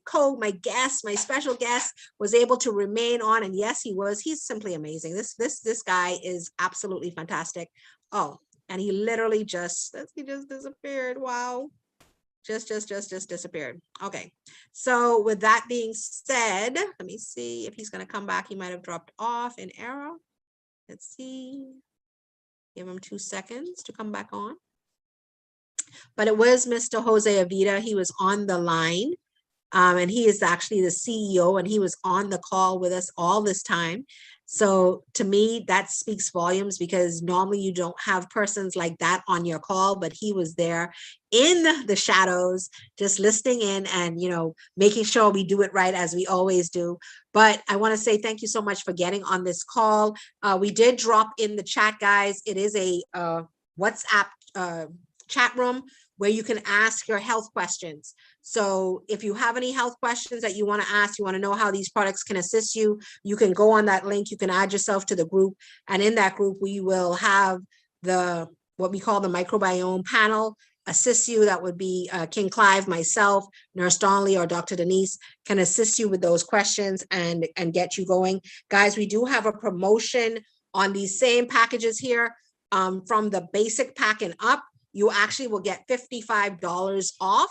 special guest was able to remain on. And yes, he was. He's simply amazing. This guy is absolutely fantastic. Oh, and he literally just disappeared. Wow. Just disappeared. Okay. So with that being said, let me see if he's going to come back. He might have dropped off in error. Let's see. Give him 2 seconds to come back on. But it was Mr. Jose Avita. He was on the line, and he is actually the CEO, and he was on the call with us all this time. So to me, that speaks volumes, because normally you don't have persons like that on your call, but he was there in the shadows, just listening in and, making sure we do it right, as we always do. But I want to say thank you so much for getting on this call. We did drop in the chat, guys. It is a WhatsApp chat room where you can ask your health questions. So if you have any health questions that you want to ask, you want to know how these products can assist you, you can go on that link. You can add yourself to the group. And in that group, we will have what we call the microbiome panel assist you. That would be King Clive, myself, Nurse Donnelly, or Dr. Denise can assist you with those questions and get you going. Guys, we do have a promotion on these same packages here. From the basic pack and up, you actually will get $55 off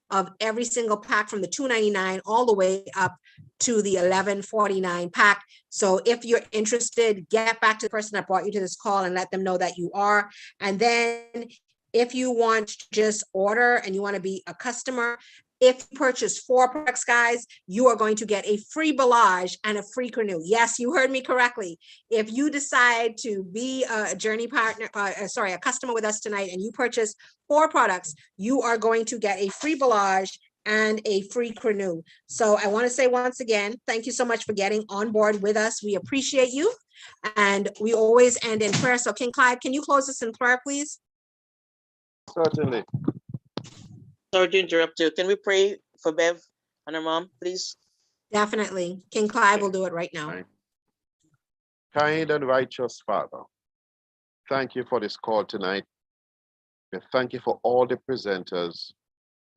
of every single pack, from the $2.99 all the way up to the $11.49 pack. So if you're interested, get back to the person that brought you to this call and let them know that you are. And then if you want to just order and you want to be a customer, if you purchase 4 products, guys, you are going to get a free Ballage and a free Canoe. Yes, you heard me correctly. If you decide to be a Journey partner, a customer with us tonight, and you purchase 4 products, you are going to get a free Ballage and a free Canoe. So I want to say once again, thank you so much for getting on board with us. We appreciate you. And we always end in prayer. So King Clive, can you close us in prayer, please? Certainly. Sorry to interrupt you. Can we pray for Bev and her mom, please? Definitely. King Clive will do it right now. Kind and righteous Father, thank you for this call tonight. We thank you for all the presenters.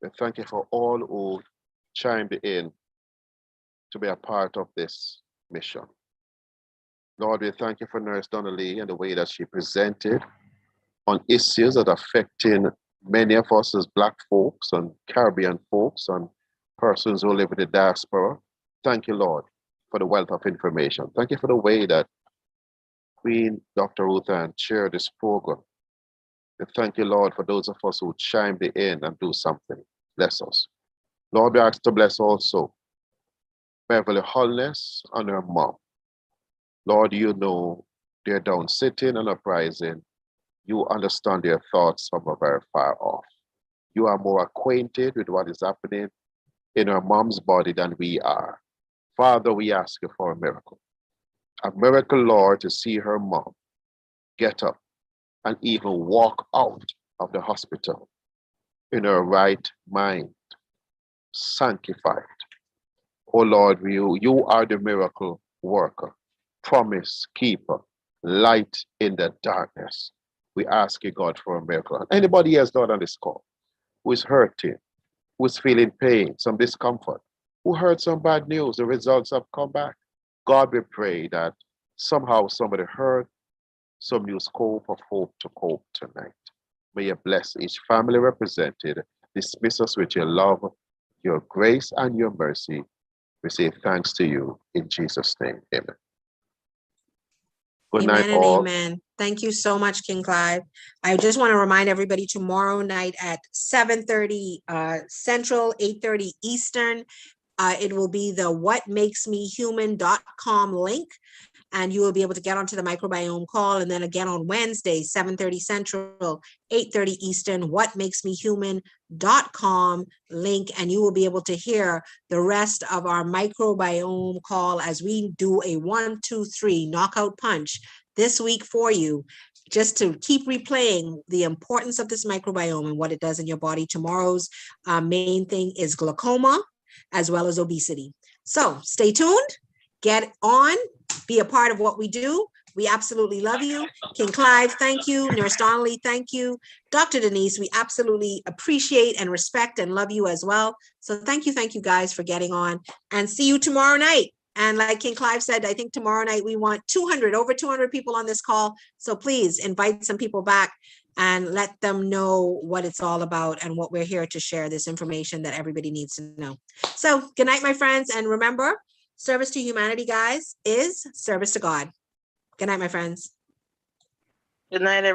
We thank you for all who chimed in to be a part of this mission. Lord, we thank you for Nurse Donnelly and the way that she presented on issues that are affecting many of us as Black folks and Caribbean folks and persons who live in the diaspora. Thank you, Lord, for the wealth of information. Thank you for the way that Queen Dr. Ruth Ann chaired this program. We thank you, Lord, for those of us who chimed in and do something. Bless us. Lord, we ask to bless also Beverly Holness and her mom. Lord, you know they're down sitting and uprising. You understand their thoughts from a very far off. You are more acquainted with what is happening in her mom's body than we are. Father, we ask you for a miracle. A miracle, Lord, to see her mom get up and even walk out of the hospital in her right mind, sanctified. Oh Lord, you are the miracle worker. promise keeper, light in the darkness. We ask you, God, for a miracle. Anybody else not on this call who is hurting, who is feeling pain, some discomfort, who heard some bad news, the results have come back. God, we pray that somehow somebody heard some new scope of hope to cope tonight. May you bless each family represented. Dismiss us with your love, your grace, and your mercy. We say thanks to you in Jesus' name. Amen. Good night, Amen and all. amen. Thank you so much, King Clive. I just want to remind everybody tomorrow night at 7:30 Central, 8:30 Eastern. It will be the whatmakesmehuman.com link. And you will be able to get onto the microbiome call. And then again on Wednesday, 7:30 Central, 8:30 Eastern, whatmakesmehuman.com link. And you will be able to hear the rest of our microbiome call as we do a 1, 2, 3 knockout punch this week for you, just to keep replaying the importance of this microbiome and what it does in your body. Tomorrow's main thing is glaucoma as well as obesity. So stay tuned, get on, be a part of what we do. We absolutely love you. King Clive, thank you. Nurse Donnelly, thank you. Dr. Denise, we absolutely appreciate and respect and love you as well. So thank you guys for getting on, and see you tomorrow night. And like King Clive said, I think tomorrow night we want over 200 people on this call. So please invite some people back and let them know what it's all about and what we're here to share, this information that everybody needs to know. So good night, my friends. And remember, service to humanity, guys, is service to God. Good night, my friends. Good night, everyone.